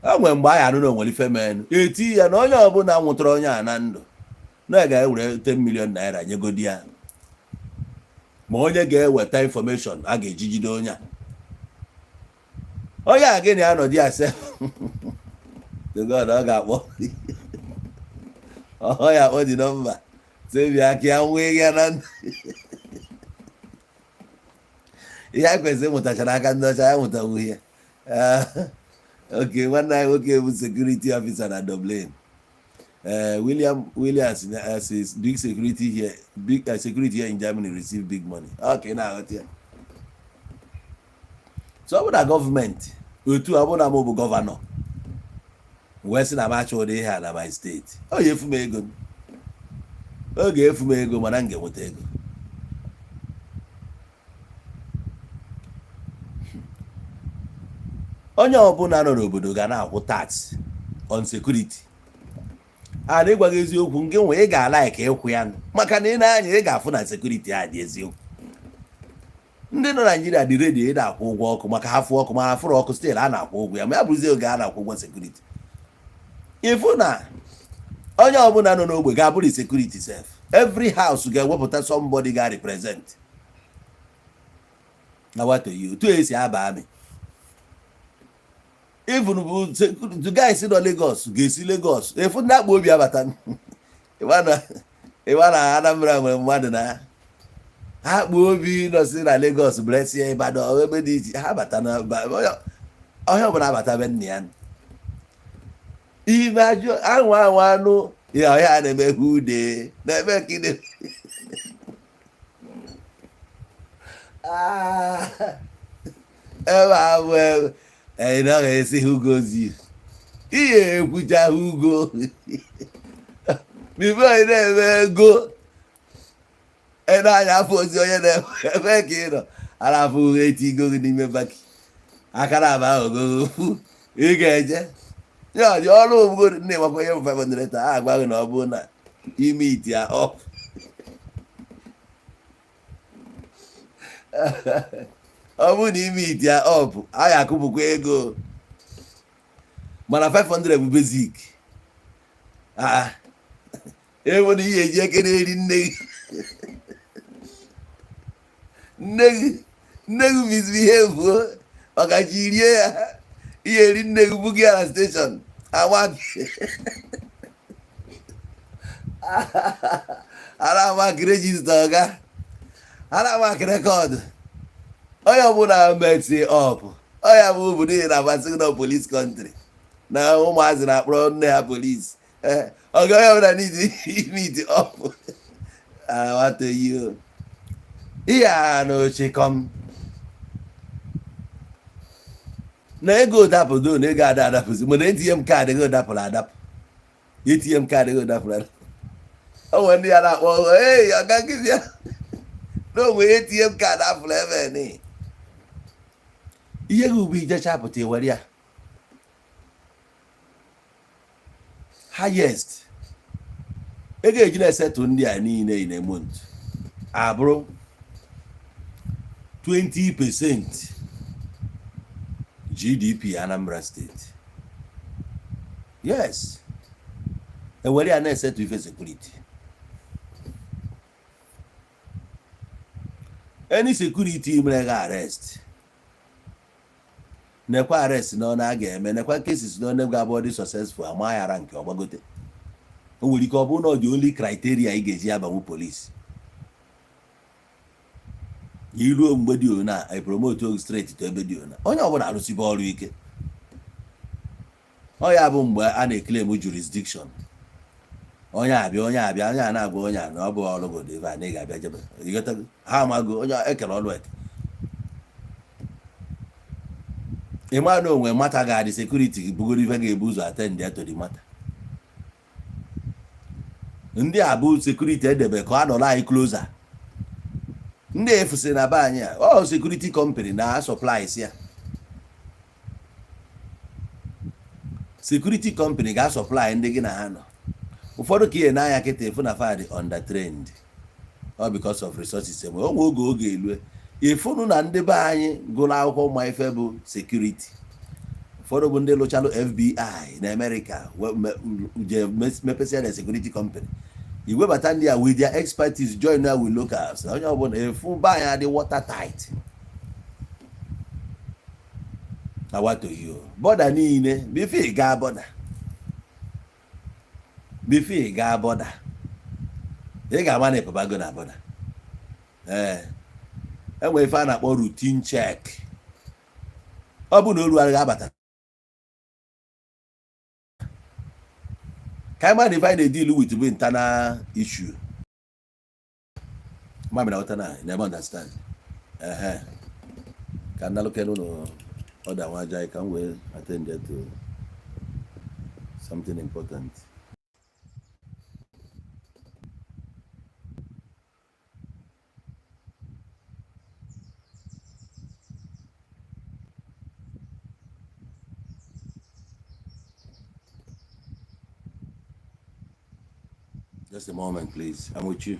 a nwere mgbe anyị anụ na onwere ife men eti ya na onye ọbụla nwụtara onye a na ndụ na ga-ewere 10 million naira nyegodi ya ma onye ga-eweta information a ga-eji jide onye a gịnị anọdụ ya se ọ ga-akpọ ọ ya akpọ dị nọmba sebi aka ya nwee ya na ndụ ihe a kwesịrị ịmụtachara aka ndị ọcha ya mụtawu ihe oke nwanne anyị nwoke bụ security officer na Dublin Williams says big security here in Germany receive big money okay na-aghọta ya so ọ bụ na gọọmenti otu ọ bụ na mụ bụ gọvanọ wee sị na m achọ ụdị ihe a na my steeti ọ ga-efu m ego ọ ga-efu m ego mana m ga-enweta ego onye ọbụla nọ n'obodo ga na-akwụ tax on security a na ịgwa gị eziokwu nke nwe ị ga-ala ka ịkwụ ya maka na ị na-anya ị ga-afụ na security a dị eziokwu ndị nọ Naịjirịa dị redio ị na-akwụ ụgwọ ọkụ maka ha fụ ọkụ ma ha fụrụ ọkụ stil a na-akwụ ụgwọ ya ma ya bụrụzie oge a na-akwụ ụgwọ sekuriti ịfụ na onye ọbụla nọ n'ogbe ga-abụrụ sekuriti sef every house ga-ewepụta somebody ga represent na wato yi otu esi aba amị even bụ the guys nọ Lagos ga-esi Lagos ịfụ ndị akpa obi abata ịwa na Anambra nwere mmadụ na ha kpa obi nọsi na Lagos Brescia Ibadan ebe dị iche ha bata na onye ọbụla abata be nna ya ime ajụ anụ ya ọhịa na-eme ude na-eme kide ebe abụ ị naghị esi who goes you ihe ekwucha who go bifo ị na-eme ego ị na-anya afọ ozi onye na-eme ka ị nọ arafụ etigo gị n'ime baki akara aba ahụ gogofu ị ga-eje ya dị ọrụ ogbugoro nne makwa ihe 500 taa a gbaghị na ọ bụrụ na ime iti ya ọp ọ bụrụ na ime iti ya ọp a ya akụpụkwa ego mana 500 bụ basic ewu na ihe eji ekere eri nne gị nne gị biziri ihe ebuo ọkachi rie ya ihe eri nne gị bugi ya na steshọn amaki ara amaki rejista ọga ara amaki rekọdụ onye ọbụla meti ọp onye bụ obodo ihe na-amasị gị na polis kọntrị na ụmụazị na-akpọrọ nne ha polis ọga onye ọbụla n'iti ọp awatoyi ihe a na ochekọm na ego dapụdo na ego ada adapụzi mana ATM kaadị ego dapụrụ adapụ ATM kaadị ego dapụrụ adapụ o nwere ndị ya na-akpọ ee ọga nkịzi ya na onwe ATM kaadị apụrụ ebe ni ihe gị ugbu ijecha pụta ewere ya highest ego eji na-esetụ ndị a niile in a month abụrụ 20% GDP Anambra State. Yes. Ewere ya na-esetụ ife security. Any security mere ga arrest. Nekwa arrest na ọ na-aga-eme, nekwa cases na ọ na-ga-abụ dị successful amaghara nke ọgbagote. O nwere ike ọ bụrụ na ọ dị only criteria ị ga-eji abanwu police. Iruo mgbe dị ona I promote oge straight to ebe dị ona onye ọbụla arụsibe ọrụ ike ọ ya bụ mgbe a na-eclaim jurisdiction onye abịa onye a na-agwa onye a na ọ bụ ọrụ go deva na ị ga-abịa jebe ha amago onye ekere ọrụ eke ịma na onwe mata ga-adị sekuriti bugoro ife ga-ebu ụzọ attend ya to the matter ndị a bụ sekuriti edebe ka ọ nọrọ anyị closer ndị efusị na be anyị a security company na supplies ya security company ga-supply ndị gị na ha nọ ụfọdụ ka ihe n'anya kịta efu na fadị undertrained all because of resources enwe onwe oge elue ifunu na ndị be anyị gụrụ akwụkwọ ma ife bụ security ụfọdụ bụ ndị lụchalụ FBI na America mepesịa na security company iwebata ndị a with their expertise join now with locals onye ọbụla efu be anyị adị watertight awatoghị bọda niile bifo ị gaa bọda ị ga-ama na ịpụbago na bọda enwe ife a na-akpọ routine check ọ bụ na olu agaghị abata ka ịma na if I deal with bụ internal issue mami na ụtana never understand ka nnalụkenu no ọda nwaja ka m wee attend to something important. Just a moment, please. I'm with you.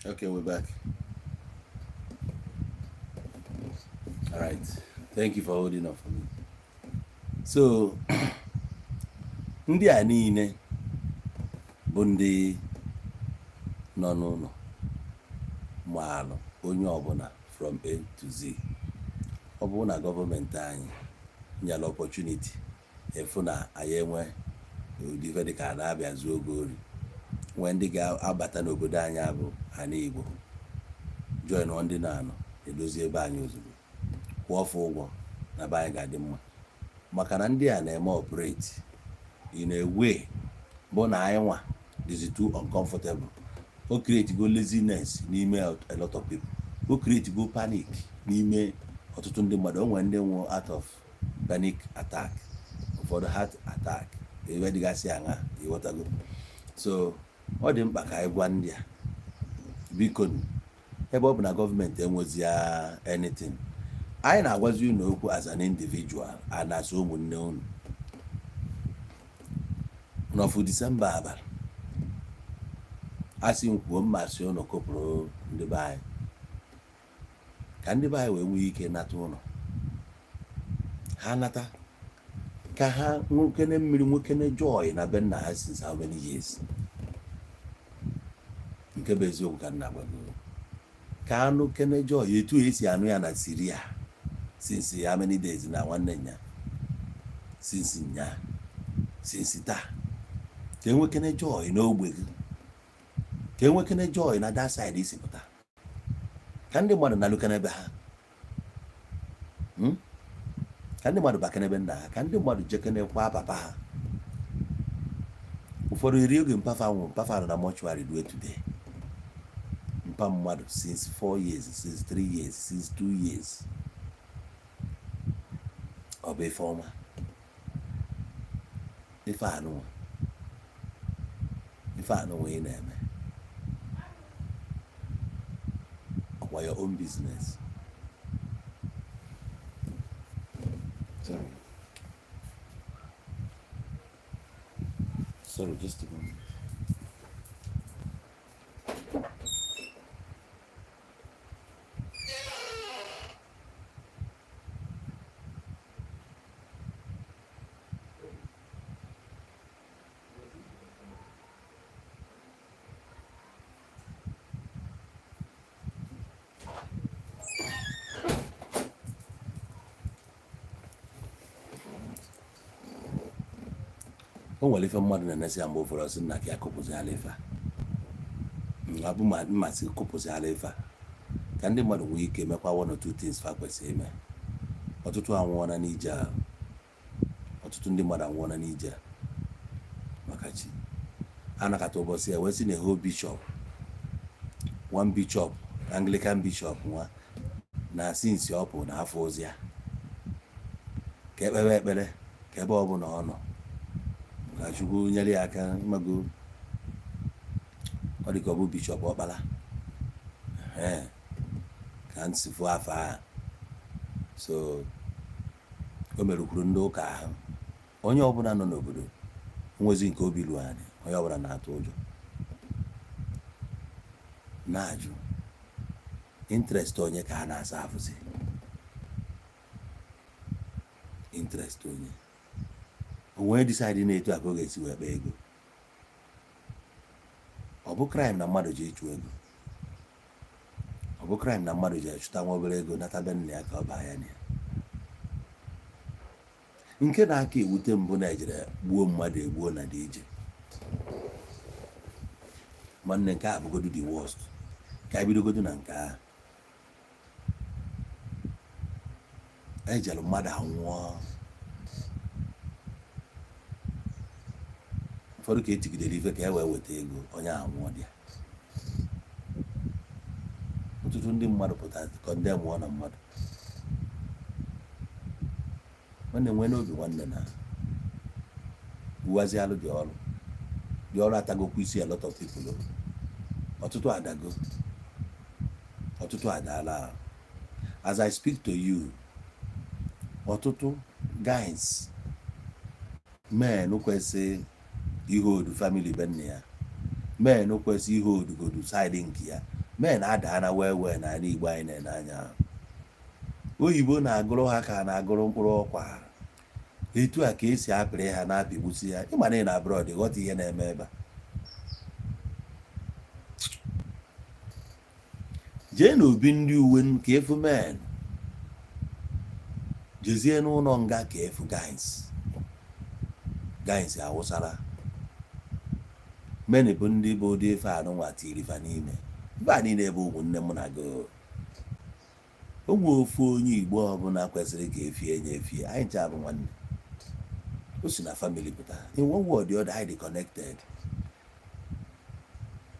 Okay, we're back. All right. Thank you for holding up for me. So, ndị a niile bụ ndị nọ n'ụlọ maalụ onye ọbụla from A to Z. Ọ bụrụ na gọọmenti anyị nyere opportunity efu na anyị enwe ụdị ife dịka a na-abịa zuo oge ori, nwee ndị ga-abata n'obodo anyị abụ ana Igbo join ndị na-anọ edozi ebe anyị ozugbo, kwụọ ọfụ ụgwọ na be anyị ga-adị mma. Maka na ndị a na-eme operate in a way bụ na anyị nwa is too uncomfortable. O create go laziness n'ime a lot of people. O create go panic n'ime ọtụtụ ndị mmadụ. O nwere ndị nwụrụ out of panic attack, ụfọdụ heart attack, ebe dịgasị aṅa, ịghọtago. So ọ dị mkpa ka anyị gwa ndị a biko, ebe ọ bụ na gọọmenti enwezi anything, anyị na-agwazi unu okwu as an individual and as ụmụnne unu. N'ọfụ Disemba abalị asị m kwuo mmasị unu kụpụrụ ndị be anyị ka ndị be anyị wee nwee ike nata ụlọ ha nata, ka ha nwekene mmiri, nwekene joy na be nna ha since how many years. Nke bụ eziokwu ka nna gwago, ka anụ kene joy etu esi anụ ya na Syria since how many days na nwanne nya, since nya, since taa. Ka enwekene joy n'ogbe gị, ka enwekene joy na that side isi pụta, ka ndị mmadụ na-alụkene ebe ha, ka ndị mmadụ bakene ebe nna ha, ka ndị mmadụ jekene kwa papa ha. Ụfọdụ eri oge mpafa nwụrụ, mpafa nọ na mortuary do today. Mpa mmadụ since 4 years, since 3 years, since 2 years. Ọ bụ ife ọma, ife anụ ị na-eme ọkwa your own business. Sorry, just a moment. O nwere ife mmadụ na-enesi ya mgbe ụfọdụ sị nna ka akụpụziala ife a, abụ mmasị kụpụziala ife a ka ndị mmadụ nwee ike mekwa one or two things fa kwesịrị ime. Ọtụtụ anwụọna n'ije a, ọtụtụ ndị mmadụ anwụọna n'ije a maka chi. Anakata ụbọchị ya wee sị na eho bishọp, one bishọp, Anglican bishọp nwa na sinsi ọ pụ na afọ ozi ya ka ekpere ekpere ka ebe ọ bụla ọ nọ ka Chukwu nyere ya aka. Mago ọ dị ka ọ bụ bishọp ọkpara ka nsifu afọ a. So o merukwuru ndị ụka ahụ. Onye ọbụla nọ n'obodo nwezi nke obi lu anyị, onye ọbụla na-atụ ụjọ na-ajụ interest onye ka a na-asa afụzi, interest onye onwe decide na-etu a ka ọ ga-esi wee kpaa ego. Ọ bụ crime na mmadụ ji ịchụ ego, ọ bụ crime na mmadụ ji achụta nwa obere ego nata be nna ya ka ọ baa ya na ya. Nke na-aka ewute mbụ na ejere gbuo mmadụ egbuo na dị ije, nwanne nke a bụgodu the worst. Ka ebidogodu na nke ahụ ejere mmadụ anwụọ, ụfọdụ ka etigidere ife ka e wee weta ego, onye anwụọ dị ya. Ọtụtụ ndị mmadụ pụtara kọndem nwụọ na mmadụ. Nwanne nwee n'obi nwanne na buwazi alụ dị ọrụ atagokwu isi a lot of people. Ọtụtụ adago, ọtụtụ adaala. As I speak to you, ọtụtụ guys, men kwesị ihe odu family be nne ya, men kwesị ihe odugodu side nke ya, men ada na wee na ala Igbo anyị na-ene anya. Oyibo na-agụrụ ha ka na-agụrụ mkpụrụ ọkwa. Etu a ka esi apịrị ha na-apịgbusi ya. Ịma na ị na abroad ghọta ihe na-eme ebe a. Jee n'obi ndị uwe ka efu men, jezie n'ụlọ nga ka efu guys awụsara. Men bụ ndị bụ ụdị efe anụ nwa tiri fa n'ime ebe a niile bụ ụmụnne m na go. Onwe ofu onye Igbo ọbụla kwesịrị ka efie nye efie, anyị ncha bụ nwanne. O si na family pụta. In one word the other, highly connected.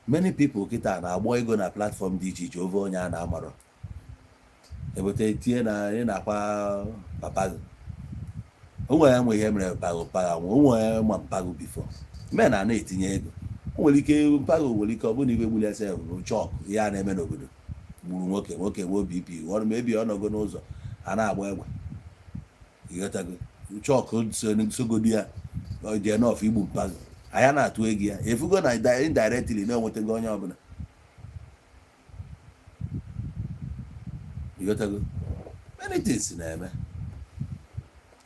Many people kita na-agbọ ego na platform dị iche iche over onye a na-amarọ. Ebote tie na ị na-akwa papa. Onwe ya nwe ihe mere paga onwe ma mpago before. Men na-etinye ego. O nwere ike mpago nwere ike ọ bụ na ibe gbuli ese chọk ya na-eme n'obodo. Gburu nwoke nwe BP ọrụ ma ebi ọnọgo n'ụzọ a na-agba egbe. Ịghọtago chọk sogodi ya dị enough igbu mpago. Anya na-atụ ego ya efugo na indirectly na-enwetago onye ọbụla. Ịghọtago many things na-eme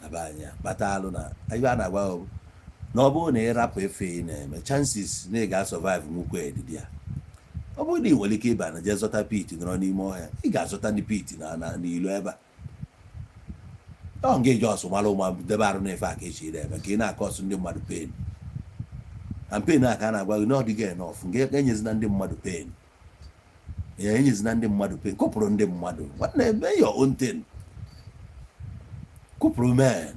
abanya kpata alụ na ibe a na-agwa ọ na ọ bụrụ na ịrapụ efe na-eme chances na ị ga-survive nwukwe edidi ya. Ọ bụrụ na ị nwere ike ịba na jee zọta pit nọrọ n'ime ọhịa, ị ga-azọta ndị pit n'ilu ebe a. Ọ nga eji ọsụ mara ụma debe arụ na efe aka echi eme ka ị na-akọsụ ndị mmadụ pen. And pen a ka a na-agwa gị na ọ dịghị enough nga enyezina ndị mmadụ pen. Enyezina ndị mmadụ pen, kụpụrụ ndị mmadụ nwanne eme your own thing. Kụpụrụ men.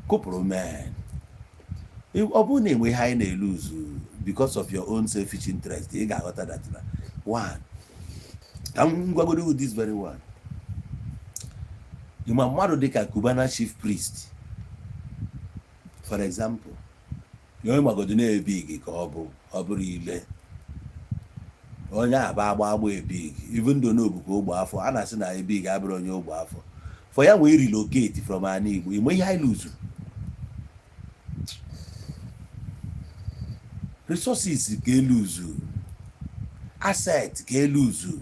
Ọ bụrụ na enwe ihe anyị na-eluzu because of your own selfish interest, ị ga-aghọta that na one. Ka m gwagodo with this very one. Ịma mmadụ dịka Cubana chief priest for example, onye magodo na-ebig ka ọ bụrụ ile onye agba ebig even though n'obuko ogbe afọ a na-asị na ebig abụrụ onye ogbe afọ for ya wee relocate from an Igbo. Ime ihe anyị lose resources ka eluzu, asset ka eluzu.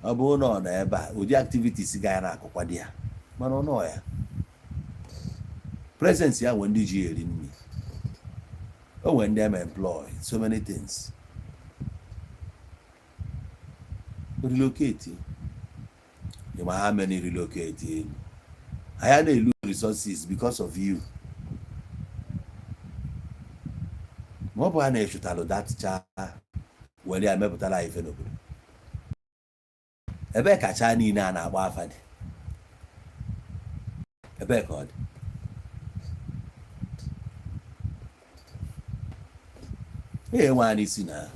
Ọ bụrụ na ọ nọ ebe a ụdị activities ga na-akụkwa dị ya mana ọ nọ ya presence ya nwe ndị ji eri nri, o nwere ndị employ so many things. Relocate you ma how many relocate I na-elu resources because of you. Ma ọ bụ ha na-echụtalụ that cha were ya mepụtara ife n'obodo. Ebe kacha niile a na-agba afa dị ebe ka ọ dị. Ihe nwaanyị si na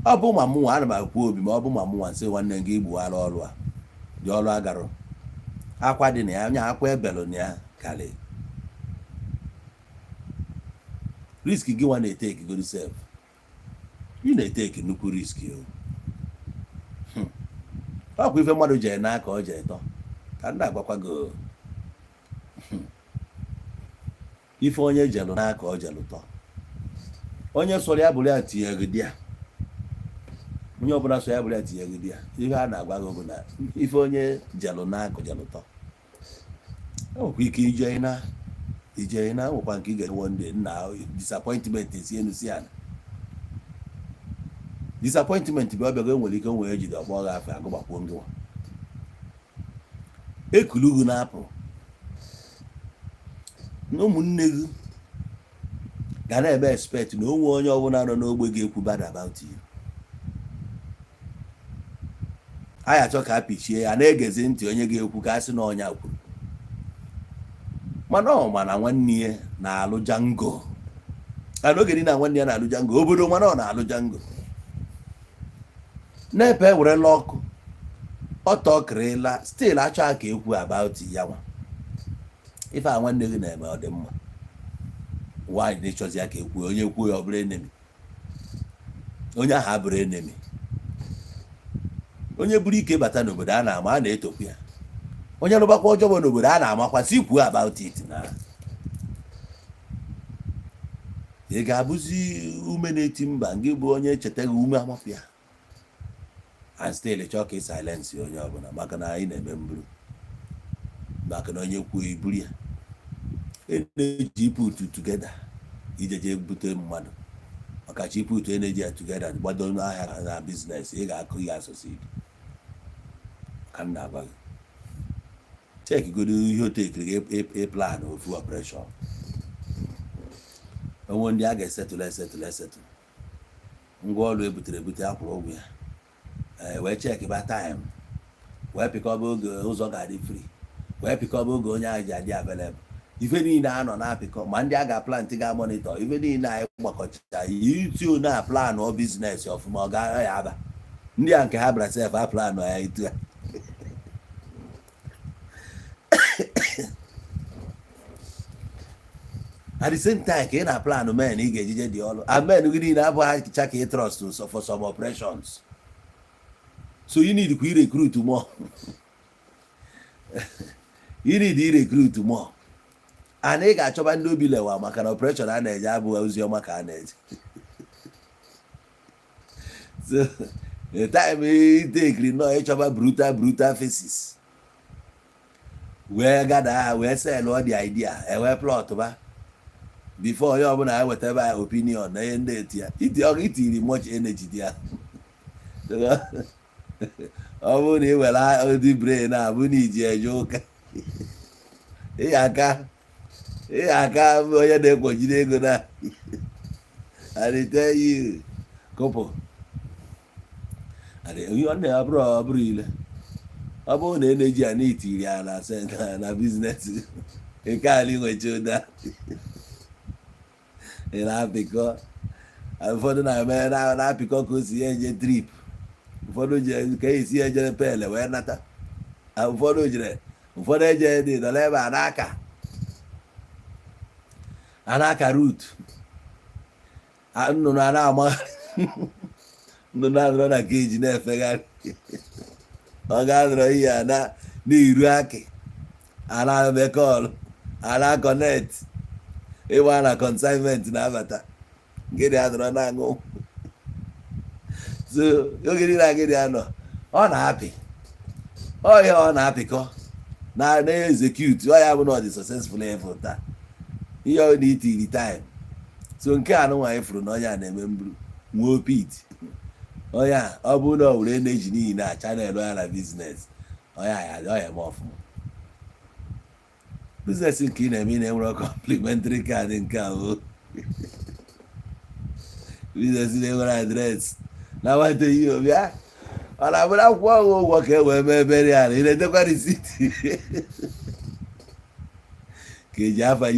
ọ bụ ma mụnwa ana m akwụ obi ma ọ bụ ma mụnwa nsị nwanne gị igbuwara ọrụ a dị ọrụ agarụ akwa dị na ya nya akwa ebelụ na ya karị risk gị nwa na-eteki go self. Ị na-eteki nnukwu risk o. Ọkwa ife mmadụ jee n'aka ọ jee tọ ka ndị agwakwa go ife onye jelụ n'aka ọ jelụ tọ. Onye sọrọ ya bụrụ ya tinye gị dị ya, onye ọbụla sọ ya bụrụ ya tinye gị dị ya. Ihe a na-agwa gị bụ na ife onye jelụ n'aka jelụ tọ. Enwekwa ike ije na nwekwa nke ị ga-ewe ndị na disappointment esi enu si ana. Disappointment bụ ọbịa nwere ike nwere ejide ọgbọ gị afọ agụgbakwuo ngịwa ekulugu na-apụ na ụmụnne gị ga na-eme expect na onwe onye ọbụla nọ n'ogbe ga-ekwu bad about you. A ya achọ ka a pichie ya na-egezi ntị onye ga-ekwu ka a sị na ọnya kwuru. Mana ọ mana nwanne ya na-alụ jango n'oge dị na nwanne ya na-alụ jango obodo mana ọ na-alụ jango n'ebe werela ọkụ ọtọkịrịla still achọ ka ekwu about ya nwa. Ife a nwanne gị na-eme ọ dị mma nwaanyị na-echọzi ya ka ekwu onye kwuo ya ọ bụrụ enemy, onye ahụ abụrụ enemy. Onye buru ike bata n'obodo a na-ama a na-etokwu ya, onye rụbakwa ọjọọ n'obodo a na-amakwa si kwuo about it na ị ga-abụzi ume na-eti mba ngị bụ onye echetaghị ume amapịa and still chọọ ka ị silence onye ọbụla maka na anyị na-eme mburu maka na onye kwuo iburu ya na-eji put together ijeje bute mmadụ maka chi put na-eji ya together gbado ahịa na biznes ị ga-akụ ya asụsụ ka m na-agwa gị chekigodo ihe o tekiri plan ofu operation onwe ndị a ga-esetụlụ ngwa ọrụ ebutere ebute akwụrụ ụgwọ ya wee chekiba time wee pikọba oge ụzọ ga-adị free wee pikọba oge onye ahụ ji adị available ife niile a nọ na-apịkọ ma ndị a ga-plant ga-amonitọ ife niile anyị gbakọcha itu na plan ọ biznes ọfụma ọ ga ya aba ndị a nke ha bịara sef a plan ya itu ya at the same time ka ị na plan men ị ga-ejije dị ọrụ amen gị niile abụghị cha ka ị trust for some operations so you need to recruit more you need to recruit more and ị ga-achọba ndị obi lewa maka na operation a na-eje abụghị ozi ọma ka a na-eje so the time ị tekiri nọ ịchọba brutal faces wee gada ha wee sell all the idea wee plot ba before onye ọbụla ewetaba opinion na ihe ndị eti ya itiri much energy dị ya ọ bụrụ na ị were ụdị brain abụ na iji eje ụka ihe aka onye na-ekwojide ego na I tell you couple ọ na-abụrụ ile ọ bụrụ na energy a na-etiri ya na business nke ala inwecha ụda ị na-apịkọ ụfọdụ na-eme na-apịkọ ka o si ya eje trip ụfọdụ ka esi ejere pele wee nata ụfọdụ eje dị dọla ebe a na-aka rut nnụnụ a na-amagharị nnụnụ adọrọ na keji na-efegharị ọ ga-adọrọ ihe a na-iru akị a na-emekọlụ a na-akọnet ịgba na consignment na-abata gịnị adọrọ na-aṅụ so oge niile agịrị anọ ọ na-apị ọhịa ọ na-apịkọ na-execute ọ ya bụ na ọ dị successful efu taa ihe ọ na itiri time so nke a nụnwa anyị fụrụ na onye a na-eme mburu nwee pit onye a ọ bụrụ na ọ were na-eji n'ihi na chanel ya na biznes ọya eme ọfụma biznes nke ị na-eme ị na-enwere complimentary card nke ahụ biznes na-enwere adres na nwata ihe obịa ọ na-abụrụ akwụkwọ ọgwụ ụgwọ ka e wee mee berial ị na-edekwa risiti ka eji afa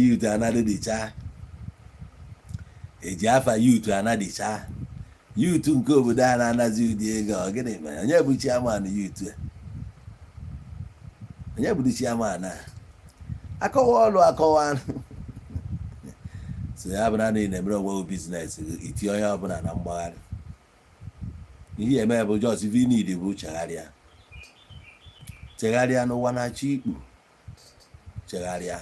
yut anadịcha yut nke obodo a na-anazi ụdị ego ọ gịnị mere onye bụ chairman yut onye bụ chairman a akọwa ọlụ akọwa so ya bụ na ị na-emere onwe biznes iti onye ọbụla na mgbagharị ihe eme bụ jos vinid bụ chegharịa n'ụwa na-achọ ikpu chegharịa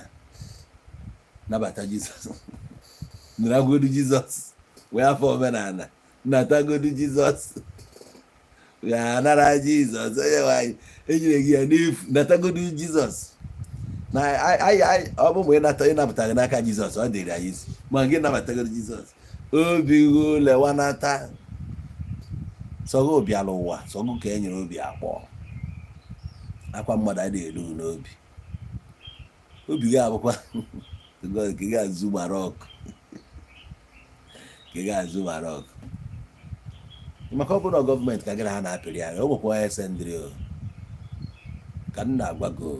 nabata Jizọs naragodu Jizọs wee afọ omenala natagodu Jizọs wee anara Jizọs onye nwanyị enyere gị ya n'efu natagodu Jizọs na ọ bụ mgbe ịnapụtaghị n'aka Jizọs ọ dịrị anyị isi ma gị nabatagodu Jizọs obi gho lewanata sọgụ obi ala ụwa sọgụ ka e nyere obi akpọ akwa mmadụ adịghị elu n'obi obi gị abụkwa ka ị ga-azụ Marok maka ọ bụ na gọọmenti ka gịra ha na-apịrị ya o nwekwa onye sendịrị ka m na-agwago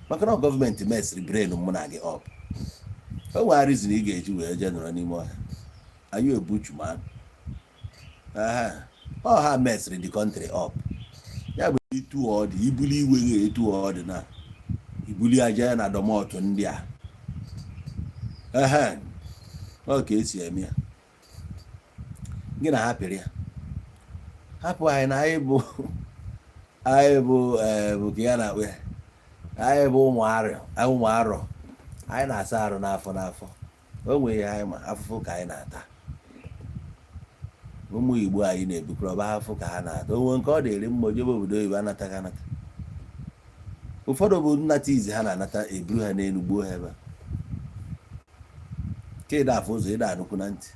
maka na gọọmenti mesịrị brain mụ na gị ọp o nwere reason ị ga-eji wee jee nọrọ n'ime ọhịa anyị ebuchu man ha mesịrị the country up ya bụ itu ọdị ibuli iwe gị etu ọdị na ibuli aja na domọtụ ndị a ọ ka esi eme ya gị na hapịrị ya hapụ anyị na anyị bụ ka ya na-akpụ ya anyị bụ ụmụ arọ anyị na-asa arụ n'afọ o nweghị anyị ma afụfụ ka anyị na-ata ụmụ Igbo anyị na-ebukọrọ ọba afụfụ ka ha na-ata onwe nke ọ dịrị mma ojebe obodo oyibo anataghị anata ụfọdụ bụ nnata izi ha na-anata eburu ha n'elu gbuo ha ebe a ka ịda afụ ụzọ ịda anụkwu na ntị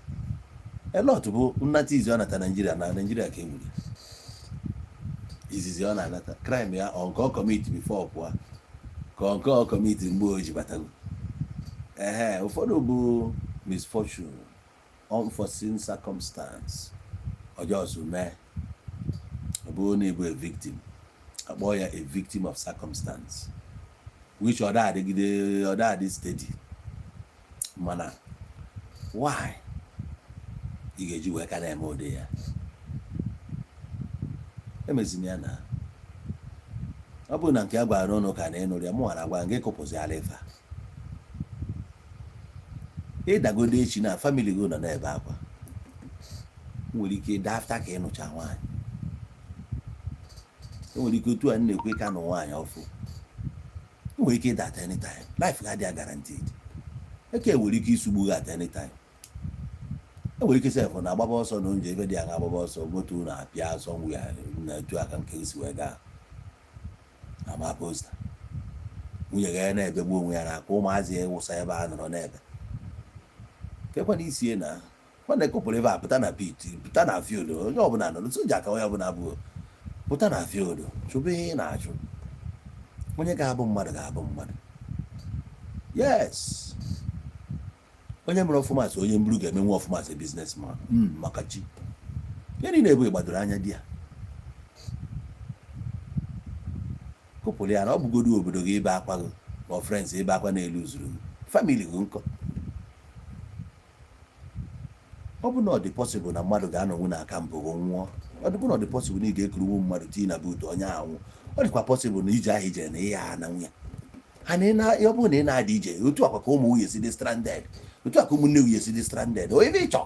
elọt bụ nnata izi ọ nata Naijiria na Naijiria ka egburu izizi ọ na-anata crime ya ọ nke ọ kọmiti bifo pụọ ka nke ọ kọmiti mgbe o ji batago ụfọdụ bụ misfortune unforeseen circumstance ọjọọ mee ọ bụrụ na ịbụ a victim akpọ ya a victim of circumstance which ọ da-adị steady mana why ị ga-eji wee ka na-eme ụdị ya emezina ya na ọ bụrụ na nke a gwara n'ụlọ ka na ịnụrụ ya mụ na agwa gị kụpụzi alifa ịdagodo echi na famili gị nọ n'ebe akwa nwere ike ịda afta ka ịnụcha nwaanyị enwere ike otu a na-ekwe ka nụ nwaanyị ọfụ nwere ike ịda at any time life ga-adịa guaranteed eke nwere ike isugbu gị at any time enwere ike sefụ na agbaba ọsọ na onye ebe dị ya na-agbaba ọsọ moto na-apịa asọ ngwụ ya na-etu aka nke si wee gaa ama posta nwunye ga ya na-ebegbu onwe ya na-akpa ụmụazị ya wụsa ebe a nọrọ n'ebe kekwana isie na nwanne kụpụrụ ebe a pụta na pit pụta na field onye ọbụla nọ soja ka onye ọbụla bụ pụta na field chụbụ ihe ị na-achụ onye ga-abụ mmadụ ga-abụ mmadụ yes onye mere ọfụmasị onye mburu ga-emenwe ọfụmasị businessman maka chi ya niile ebu gbadoro anya di ya kụpụrụ ya na ọ bụgodu obodo gị ebe akwa gị ma friends ebe akwa na-elu zuru gị famili gị nkọ ọ bụ na ọ dị possible na mmadụ ga-anọnwu na aka mbụ nwụọ ọ dịbụ na ọ dị possible na ị ga-ekuruwu mmadụ tii na buutu onye anwụ ọ dịkwa possible na ije ahụ ijere na ihe ha na nwunye ha ọ bụrụ na ị na-adị ije otu akwa ka ụmụ nwunye si dị stranded otu aka ụmụnne nwunye si dị stranded o ebe ịchọ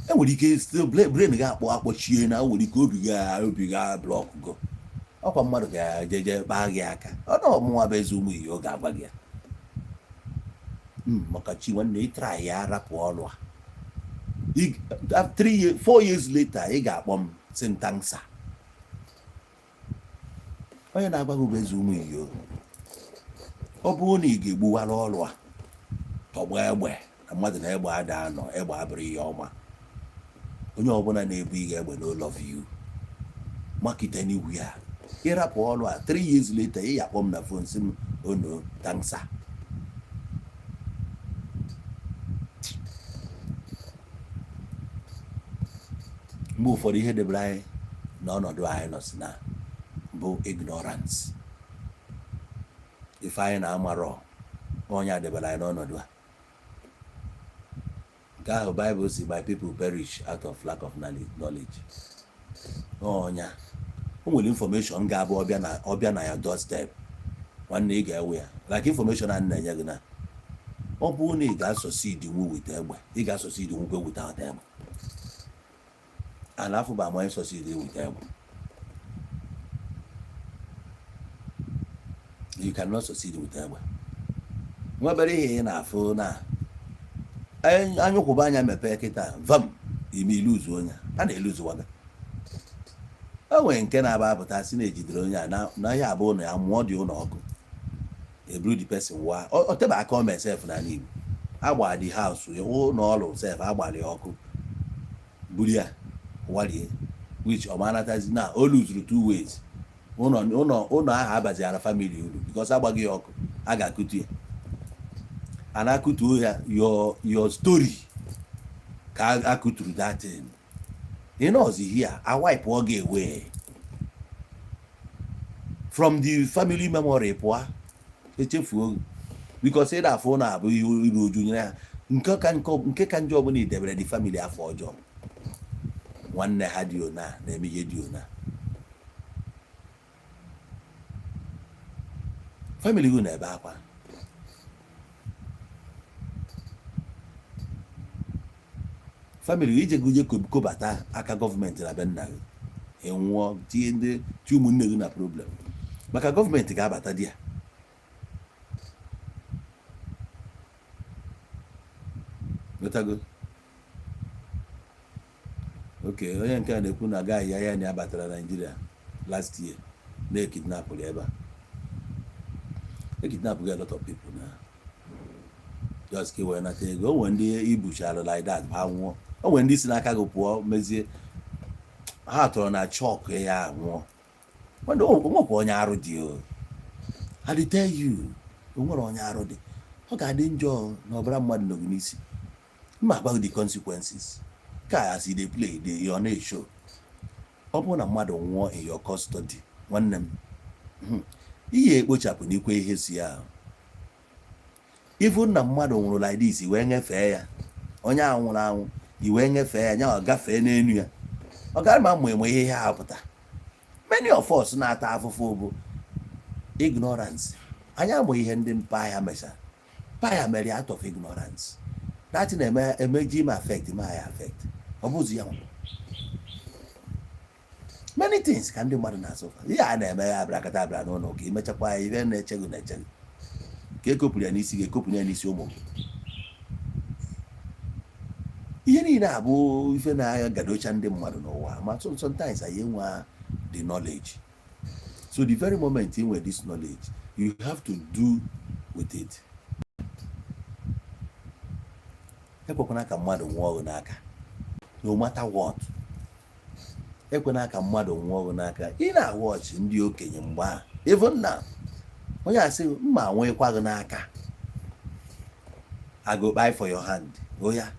enwere ike brain ga-akpọchie na nwere ike obi ga blọk go ọkwa mmadụ ga-ejeje kpaa gị aka ọ na ọmụnwa bụ eze ụmụ ihe ọ ga-agba gị ya maka chi nwanne ịtra ya arapụ ọrụ a 4 years later ị ga-akpọ m sintansa onye na-agba gị bụ eze ụmụ ihe ọ bụrụ na ị ga-egbuwara ọrụ a tọgbọ egbe na mmadụ na egbe ada anọ egbe abụrụ ihe ọma onye ọbụla na-ebu ihe egbe no love you makite n'iwu ya ịrapụ ọrụ a 3 years later ị yakpọ m na fon si m ono tansa mgbe ụfọdụ ihe debere anyị n'ọnọdụ anyị nọ si na bụ ignorance ife anyị na-amarọ onye adebere anyị n'ọnọdụ a nke ahụ Bible si my people perish out of lack of knowledge ọnya o nwere information ga-abụ ọbịa na ya doorstep nwanne ị ga-ewe ya like information a na-enye gị na ọ bụrụ na ị ga-asọsid nwu wite egbe ị ga-asọsid nwukwe wite ata egbe a na-afụ bụ amanye sọsid wite egbe you cannot succeed with egbe nwebere ihe ị na-afụ na anyụkwụba anya mepee kịta vam ime iluzu onye a na-eluzuwaga o nwere nke na-aba apụta si na-ejidere onye a na ihe abụọ na ya mụọ dị ụlọ ọkụ eburu the person wa o teba aka ome sef na Igbo agba the house ụlọ ọrụ sef agbalị ọkụ buru ya walie which ọmanatazi na o luzuru 2 ways ụlọ ahụ abaziara family uru because agbaghị ya ọkụ a ga-akụtu ya a na-akụtuo ya your story ka akụturu that thing you know here I wipe all get away from the family memory pụọ echefuo because ịda afọ na-abụ ihe iru uju nyere ya nke ka njọ ọbụla idebere the family afọ ọjọọ nwanne ha dị ona na-eme ihe dị ona family gị na-ebe akwa family gị ije gụje kobata aka gọọmenti na be nna gị enwụọ tinye ndị ụmụnne gị na problem maka gọọmenti ga-abata di ya Gotago. Okay, onye nke a na-ekwu na guy ya na abatara Nigeria last year na kidnap ebe a. They kidnap a lot of people now. Just keep when I tell you, go when they ibuchalo like that, ha nwụọ. O when ndị si n'aka gị pụọ mezie ha tọrọ na chalk ya nwụọ. When onwekwa onye arụ dị o. I dey tell you, onwere onye arụ dị. Ọ ga-adị njọ na ọbara mmadụ nọ gị n'isi. Mma agba the consequences. Ka as they play, they on a show. Ọ bụrụ na mmadụ nwụọ in your custody, nwanne m. Ihe ekpochapụ n'ikwe ihe si ya. Even na mmadụ nwụrụ like this, wee nyefee ya. Onye a nwụrụ anwụ, wee nyefee ya, nya ọ gafee n'enu ya. Ọ gaghị ma enwe ihe ha apụta. Many of us na-ata afụfụ bụ ignorance. Anyị amụ ihe ndị mpa ya mechara. Mpa ya mere out of ignorance. That na-emeji m affect ma ya affect. Ọ bụzi ya. Many things ka ndị mmadụ na-asụfa. Ihe a na-eme ya abrakata abra n'ụlọ ka imechakwa ya ihe na-echegụ na-echegụ. Ka ekopụrụ ya n'isi gị, ekopụrụ ya n'isi ụmụ gị. Ihe niile abụ ife na-agadocha ndị mmadụ n'ụwa. Ma sometimes anyị enwe the knowledge. So the very moment you have this knowledge, you have to do with it. Ekwekwana ka mmadụ nwụọ n'aka. No matter what. Ekwena ka mmadụ nwụọ n'aka. Ị na-watch ndị okenye mgbe a. Even now. Onye asị mma nwekwa gị n'aka. I go buy for your hand. Oh ya.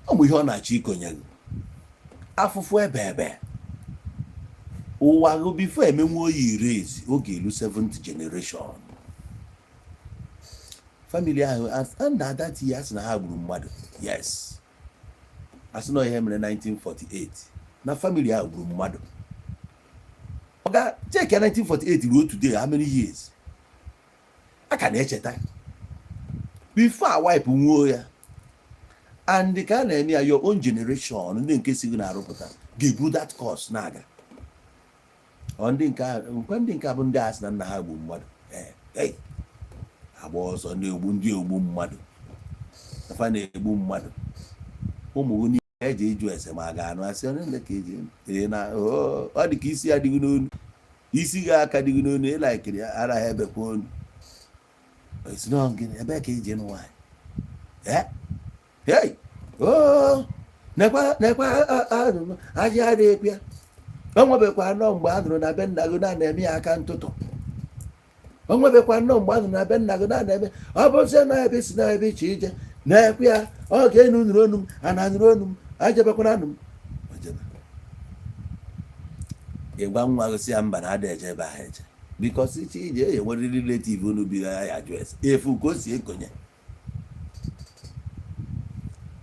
Ọ bụ ihe ọ na-achọ ikonye gị. Afụfụ ebe. Ụwa gị before emenwe oyi raise oge elu 7th generation. Family ahụ and that year asị na ha gburu mmadụ. Yes. Asị na ihe mere 1948. Na family ahụ gburu mmadụ. Oga check 1948 ruo today how many years? I can echeta. Before I wipe nwuo ya. And the kind of your own generation ndị nke si gị na-arụpụta ga-ebu that course na-aga. Ndị nke bụ ndị asị na nna ha gburu mmadụ. Agba ọsọ ndị ogbu mmadụ. Nafa na-egbu mmadụ. Ụmụ gị eji ịjụ ese ma ga-anụ asị onye ndị ka eji na ọ dị ka isi adịghị n'onu. Isi gị aka dịghị n'onu ịlaikiri ara ha ebekwa onu. Esi na gịnị ebe ka eji nwaanyị. Hey! Oh! Nekwa aji adịghị ekwe. O nwebekwa nọ mgbe a nụrụ na be nna gị na-eme ya aka ntụtụ. O nwebekwa nọ mgbe a nụrụ na be nna gị na-eme ọ bụ sị na ebe si na ebe iche ije na-ekwe ya ọ ga-enu nụrụ onu m ana nụrụ onu m ajebekwana anụ m. Ịgwa nwa gị si ya mba na ada eje ebe ahụ eje bikos iche ije enwere relative unu bi ya adres efu ka o si ekonye.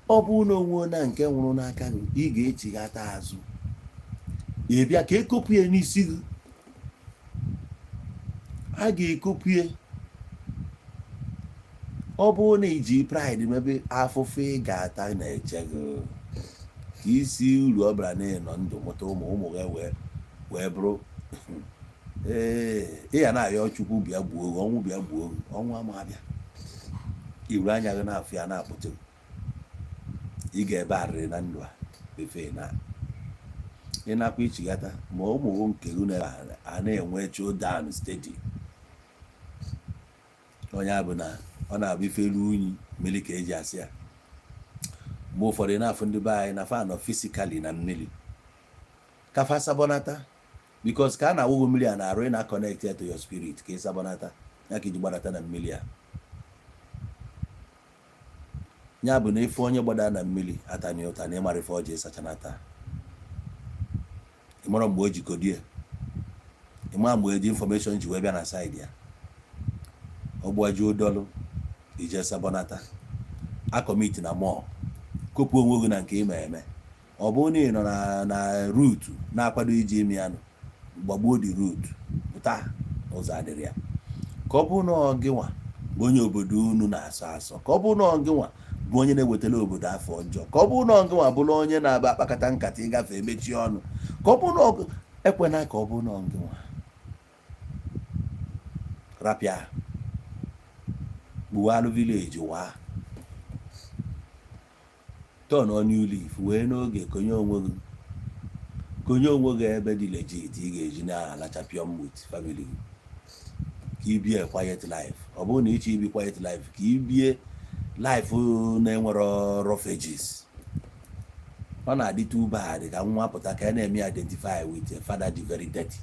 Ọ bụ na onwe na nke nwụrụ n'aka gị ị ga-echighata azụ bịa ka ekopụ ya n'isi gị. A ga-ekopụ ya. Ọ bụ na iji pride mebe afụfụ ị ga-ata na-eche gị ka isi uru ọ bara n'ịnọ ndụ mụta ụmụ gị wee bụrụ ị ya na-ayọ Chukwu bịa gbuo gị, ọnwụ bịa gbuo gị, ọnwụ ama abịa iru anya gị na-afụ ya na-akpụtụ ị ga-ebe arịrị na ndụ a befe na ị nakwa ichighata ma ụmụ nke gị a na-enwe chodan steady. Onye abụ na ọ na-abụ ifelu unyi mmiri ka eji asị ya. Mgbe ụfọdụ na-afụ ndị be anyị na fa nọ fisikali na mmiri ka fa sabọnata because ka a na-awụghị mmiri a na-arụ ị na-connect to your spirit ka ị sabọnata ya ka iji gbadata na mmiri a. Ya bụ na ife onye gbada na mmiri atani ụta na ịmara ife ọ ji ịsachanata. Ị mara mgbe o ji kodie. Ị mara mgbe eji information ji wee bịa na side ya. Ọ gbajuo dọlụ ije sabọnata. Akọmiti na mọọ kopụ onwe gị na nke ime eme. Ọ bụ na ị nọ na route na-akwado iji ime anụ gbagbuo dị route pụta ụzọ adịrị ya. Ka ọ bụ na ọ gị nwa bụ onye obodo unu na-asọ asọ. Ka ọ bụ na ọ gị nwa bụ onye na-ewetara obodo afọ ọjọọ. Ka ọ bụ na ọ gị nwa bụrụ onye na-aba akpakata nkata ịgafe emechi ọnụ. Ka ọ bụ na ekwena ka ọ bụ na ọ gị nwa rapịa Buwalu village wa turn on new leaf wee n'oge konye onwe gị ebe dị legit ị ga-eji na-alachapịọ m with family ka ibie quiet life. Ọ bụrụ na ịchọ ibi quiet life ka ibie life na-enwero roughages. Ọ na-adị too bad ka nwa pụta ka na-eme identify with a father dị very dirty.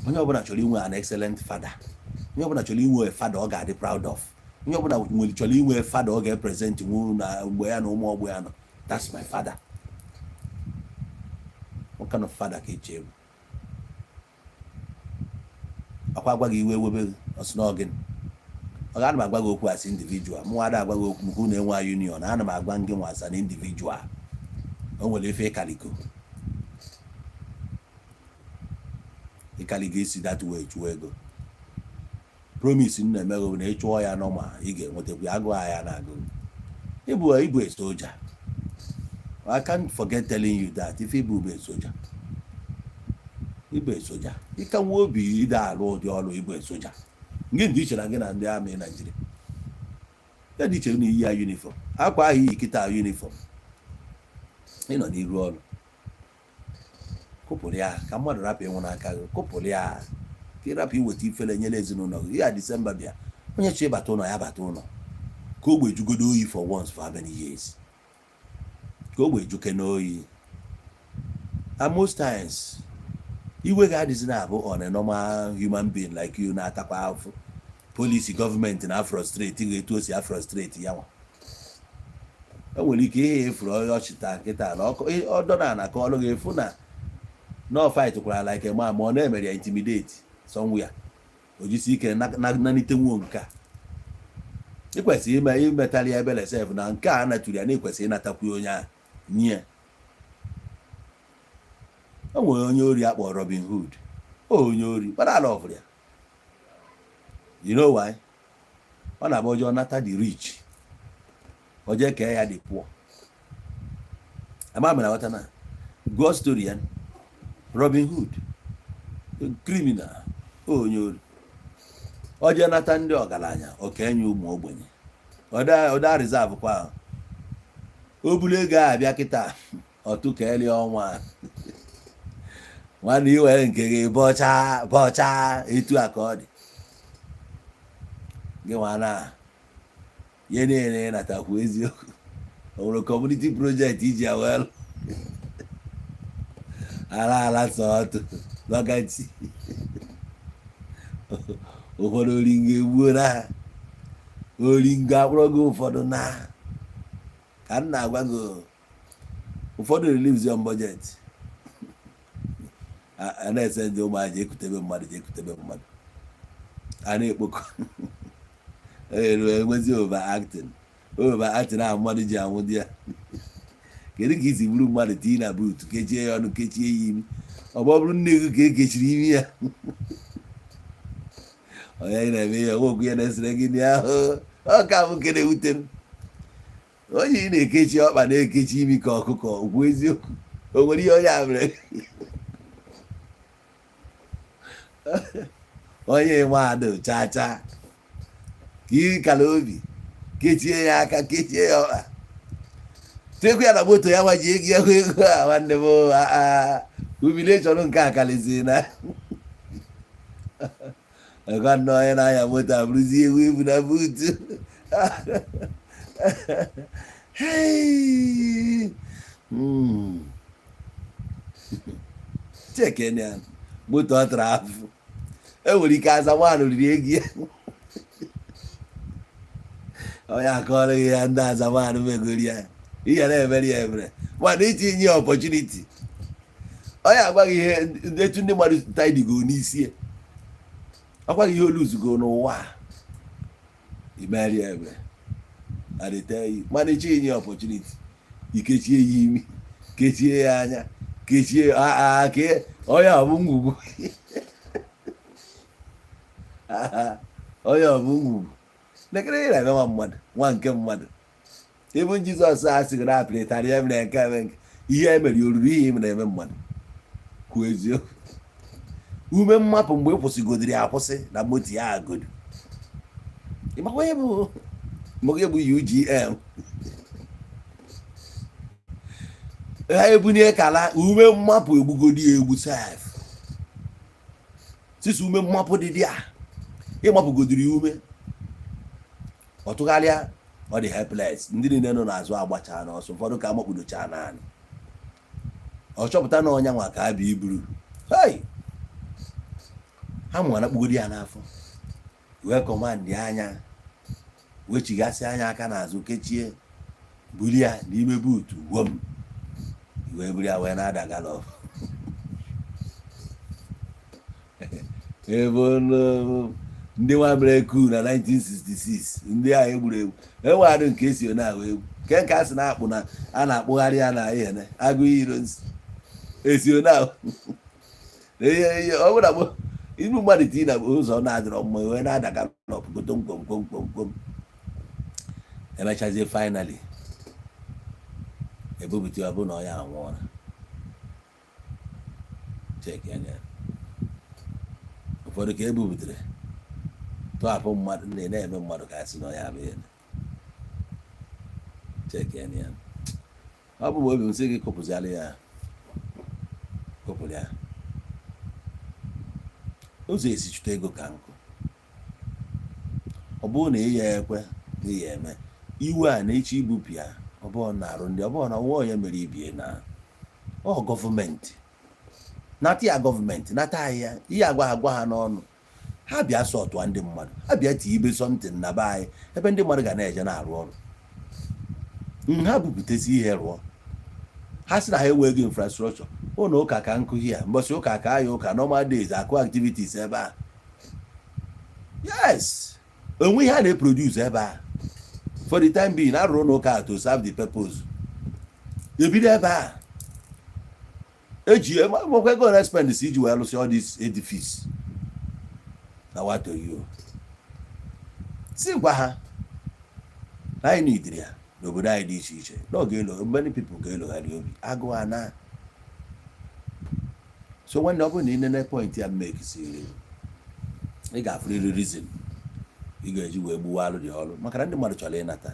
Onye ọbụla chọrọ inwe an excellent father. Onye ọbụla chọrọ inwe a father ọ ga-adị proud of. Onye ọbụla chọrọ inwe a father ọ ga-epresent nwu na mgbe ya na ụmụ ọgbọ ya nọ. That's my father. What kind of father ka eche bụ? Akwa agwa gị iwe webe osnogin. Ọ ga-ana m agwa gị okwu as individual. Mụ ada agwa gị okwu mkwu na-enwe union. Ana m agwa gị nwa as an individual. O nwere ife kaliko. Ịkaligo isi that way chụọ ego. Promise m na-emego na ịchụọ ya normal ị ga-enwetakwa agụ ya na agụ. Ịbụ a soldier. I can't forget telling you that if Igbo be a soldier, Igbo a soldier, you can well be either alone or Igbo a soldier. Get teacher again and the army in Nigeria. That teacher need your uniform. How quite he get our uniform? You know the role. Copolia, come on, rap you wanna carry Copolia. Get up you with you fell and yellows no. Yeah, December beer. When you shave batono, I have batono. Go with you go do it for once for how many years? Go with you can know you. And most times, you work out this now on a normal human being like you, not a police government and frustrating it was frustrating. I will you for your shit. Get out or done a call a funa. No fight to cry like a man, more name intimidate somewhere. Or you see, can not anything won't car. The question may metal bell self now can naturally an equal say not a punya. Near. I will only about Robin Hood. Oh, Yori, but I love you. You know why? What about your not the rich? Or just care the poor? I'm a man, ghost story, Robin Hood, a criminal. Oh, Yori. Or Jonathan the Ogalanya, or can you more when? Or that reserve power. Obulega abịa kịta ọtụka eli ọnwa nwanne iwe nke gị bọcha etu aka ọ dị gị nwana ihe niile natakwu eziokwu o nwere community project iji awel ala sọtụ lọgati ụfọdụ oringo egbuo na oringo akpụrụ gị ụfọdụ na ka m na-agwa gị ụfọdụ lives on budget a na-ese ndị ụmụaji ekutebe mmadụ a na-ekpokọ enwezi overacting ahụ mmadụ ji anwụ dị ya kedu ka isi bụrụ mmadụ tii na buutu kechie ya ọnụ kechie ya imi ọ bụrụ nne gị ka ekechiri imi ya onye ị na-eme ya nwoke ya na-esere gị n'ahụ ọ ka bụ nke na-ewute m onye ị na-ekechi ọkpa na-ekechi imi ka ọkụkọ okwu eziokwu o nwere ihe onye a mere onye nwaadụ chacha ka ị kala obi kechie ya aka kechie ya ọkpa tekwu ya na moto ya gwaji ego a nwanne m ubilechọrọ nke a kalizi na ọgọnnọ onye na-anya moto abụrụzi ewu ibu na buutu chekene moto ọ tara afụ enwere ike aza nwaanyị riri ego ya onye akọrọ gị ya ndị aza nwaanyị megori ya ihe na-emere ya emere mana itinye ya opportunity onye agwaghị ihe etu ndị mmadụ taidigo n'isi ọkwaghị ihe oluzugo n'ụwa imeri ya emere adịteghị mana itinye ya opportunity ikechie ya imi kechie ya anya kechie ke onye ọ bụ ngwugwu onye ọ bụ ngwugwu nekere ị na-eme nwa mmadụ nwa nke mmadụ ebe Jizọs a sịrị na apịrịtara ya mere nke eme nke ihe emere oruru ihe ime na-eme mmadụ kwuo eziokwu ume mmapụ mgbe ị kwụsịgodiri akwụsị na moto ya agodu ịmakwa ihe bụ maka bụ UGM ha ebunye kala ume mmapụ egbugodi egbu sef sisi ume mmapụ dị dị a ịmapụgodiri ume ọ tụgharịa ọ dị helpless ndị niile nọ n'azụ agbacha n'ọsọ ụfọdụ ka amakpudocha naanị ọ chọpụta na ọnya nwa ka a bụ iburu hey ha mụrụ na kpugodi ya n'afọ wee kọmandị anya wee chigasị anya aka n'azụ kechie buli ya n'ime buutu wom wee buru ya wee na-ada galọp ebe ndị nwa mere ku na 1966 ndị a egburu egbu enweghadụ nke esi na-ahụ egwu nke a sị na-akpụ na a na-akpụgharị ya na ihe agụ iro esi na-ahụ ọ bụla ibu mmadụ tii na ụzọ na-adịrọ mma wee na-ada galọp gotomkpomkpomkpomkpom emechazie finally ebubite ọ bụ na ọya anwụọla cheki anya ụfọdụ ka ebubutere tọhapụ mmadụ na-eme mmadụ ka asị na ọya bụ ihe cheki anya ọ bụ obi m sị gị kụpụziala ya kụpụrụ ya ụzọ esi chụta ego ka nkụ ọ bụrụ na ịya ekwe na ịya eme iwe a na-eche ibupụ ya ọ bụrụ na arụ ndị ọ bụrụ na nwa onye mere ibie na ọ gọọmenti nata ya gọọmenti nata ahịa ihe agwa ha n'ọnụ ha bịa sọtụa ndị mmadụ ha bịa tie ibe sọmtin na be anyị ebe ndị mmadụ ga na-eje na-arụ ọrụ ha bupụtezi ihe rụọ ha sị na ha enweghị infrastrọchọ ụlọ ụka ka nkụzi ya mbọsị ụka ka aya ụka normal days akụ activities ebe a yes onwe ihe a na-eproduce ebe a for the time being arụrụ n'ụka to serve the purpose ebido ebe a eji makwa ego na spend si iji wee lụsị all this edifice na wato yo si gwa ha na anyị n'idiri ya n'obodo anyị dị iche iche n'oge elo many people ga-elogharị obi agụụ ana so nwanne ọ bụrụ na ị nene point ya mmeki siri ị ga-afụrịrị reason ị ga-eji wee gbuwa alụ dị ọrụ maka na ndị mmadụ chọrọ ịnata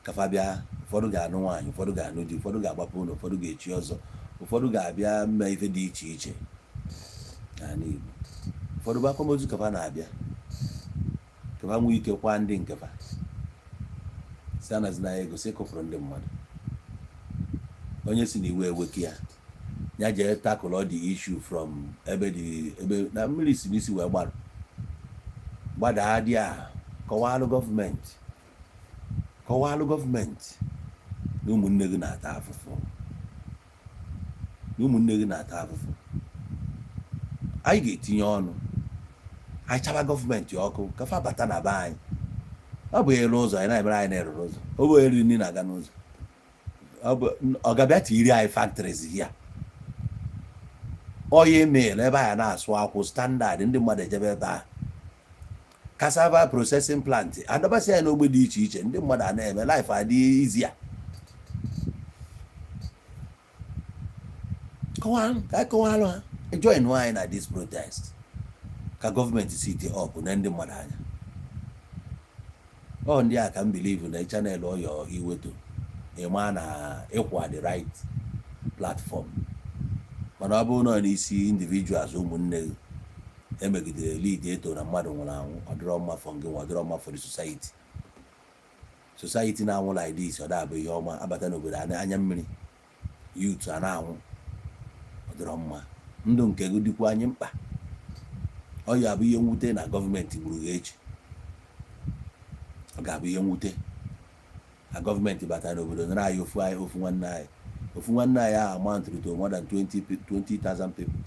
kafa bịa ụfọdụ ga-anụ nwaanyị ụfọdụ ga-anụ di ụfọdụ ga-agbapụ ụlọ ụfọdụ ga-echi ọzọ ụfọdụ ga-abịa mme ife dị iche iche n'ala Igbo ụfọdụ bụ akwamozu kafa na-abịa kafa nwee ike kwa ndị nkefa si anazina ego si kụfụrụ ndị mmadụ onye si na iwe eweki ya jee tackle all the issue from ebe na mmiri si n'isi wee gbadaa dị a kọwalụ gọọmenti na ụmụnne gị na-ata afụfụ anyị ga-etinye ọnụ anyị chaba gọọmenti ọkụ kafa bata na be anyị ọ bụ elu ụzọ anyị na-emere anyị na-eruru ụzọ ọ bụ elu nri na-aga n'ụzọ ọ ga-abịa tiri anyị factories ya oya email ebe anyị na-asụ akwụ standard ndị mmadụ ejebe ebe a cassava processing plant adọbasị ya n'ogbe dị iche iche ndị mmadụ a na-eme life adị izi ya kọwalụ ha join anyị na this protest ka gọọmenti si ite ọkụ na ndị mmadụ anya ọ ndị a ka m believe na chanel ọyọ iweto ịma na ịkwa the right platform mana ọ bụrụ na n'isi individuals ụmụnne gị emegidere lead eto na mmadụ nwụrụ anwụ ọ dịrọ mma for gị ọ dịrọ mma for the society na-anwụ like this ọ dabụ ihe ọma abata n'obodo anya mmiri youth a na-anwụ ọ dịrọ mma ndụ nke gị dịkwa anyị mkpa ọ ya bụ ihe mwute na gọọmenti gburu gị echi ọ ga-abụ ihe mwute na gọọmenti batara n'obodo nara anyị ofu nwanne anyị ahụ amountụrụ to more than 20,000 people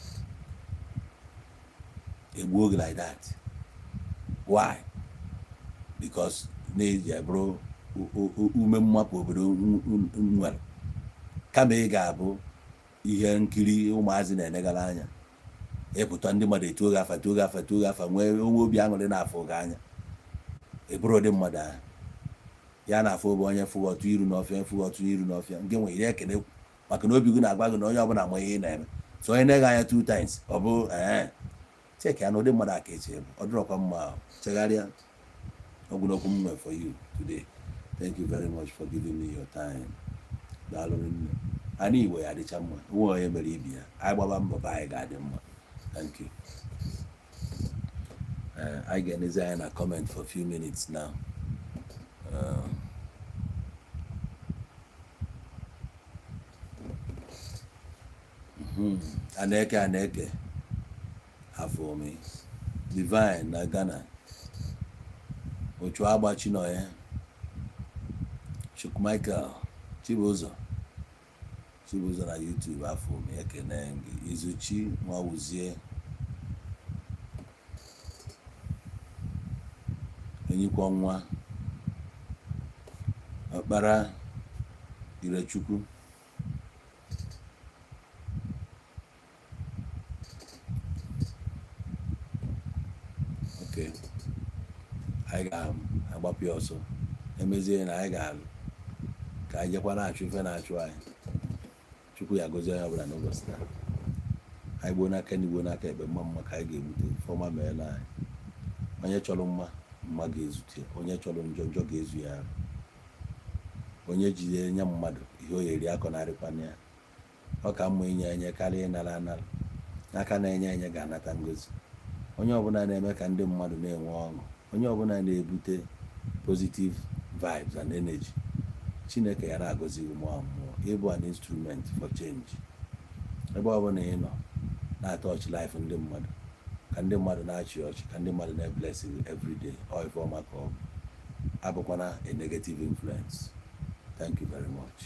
egbuo gị like that. Why? Because n'eji abụrụ ume mmapụ obodo nwere kama ị ga-abụ ihe nkiri ụmụazị na-enegara anya ịpụta ndị mmadụ etuo gị afa nwee onwe obi aṅụrị na-afụ gị anya eburu ụdị mmadụ ahụ ya na-afụ obi onye fụghị otu iru n'ọfịa nke nwere ihe ekele maka na obi gị na-agwa gị na onye ọbụla ma ihe ị na-eme so onye na-ege anya 2 times ọ bụ cheki ya na ụdị mmadụ aka eche ọ dịrọkwa mma chegharịa ogologo m for you today. Thank you very much for giving me your time. Daalụ nne. Anyị Igbo ya adịcha mma. Nwa onye mere ibi ya. Anyị gbaba mbọ ba anyị ga-adị mma. Thank you. I ga-enezi anyị na comment for a few minutes now. Aneke afọ mi Divine na Ghana, ochu agbachi nọ ya, Chuk Michael Chibuzo na YouTube afọ mi ekene gị. Izuchi Nwawuzie, Enyikwa nwa Ọkpara Irechukwu, okay. Anyị ga-agbapụ ya ọsọ emezie na anyị ga-alụ ka anyị jekwa na-achụ ife na-achụ anyị. Chukwu ya gozie onye ọbụla n'ụbọchị taa. Anyị gbuo n'aka ndị gbuo n'aka ekpe mma ka anyị ga-egbute fọma meela anyị. Onye chọrọ mma ga-ezute, onye chọrọ njọ ga-ezu ya arụ. Onye jide nye mmadụ ihe o yeri akọ narịkwana ya. Ọ ka mma inye enye karịa ịnara anara. N'aka na-enye enye ga-anata ngozi. Onye ọbụla na-eme ka ndị mmadụ na-enwe ọṅụ, onye ọbụla na-ebute positive vibes and energy, Chineke ya na-agọzi mmụọ ịbụ an instrument for change. Ebe ọbụla ị nọ na-atọch life ndị mmadụ, ka ndị mmadụ na-achị ọchị, ka ndị mmadụ na-bless you every day, or if ọma ka ọ bụ abụkwana a negative influence. Thank you very much.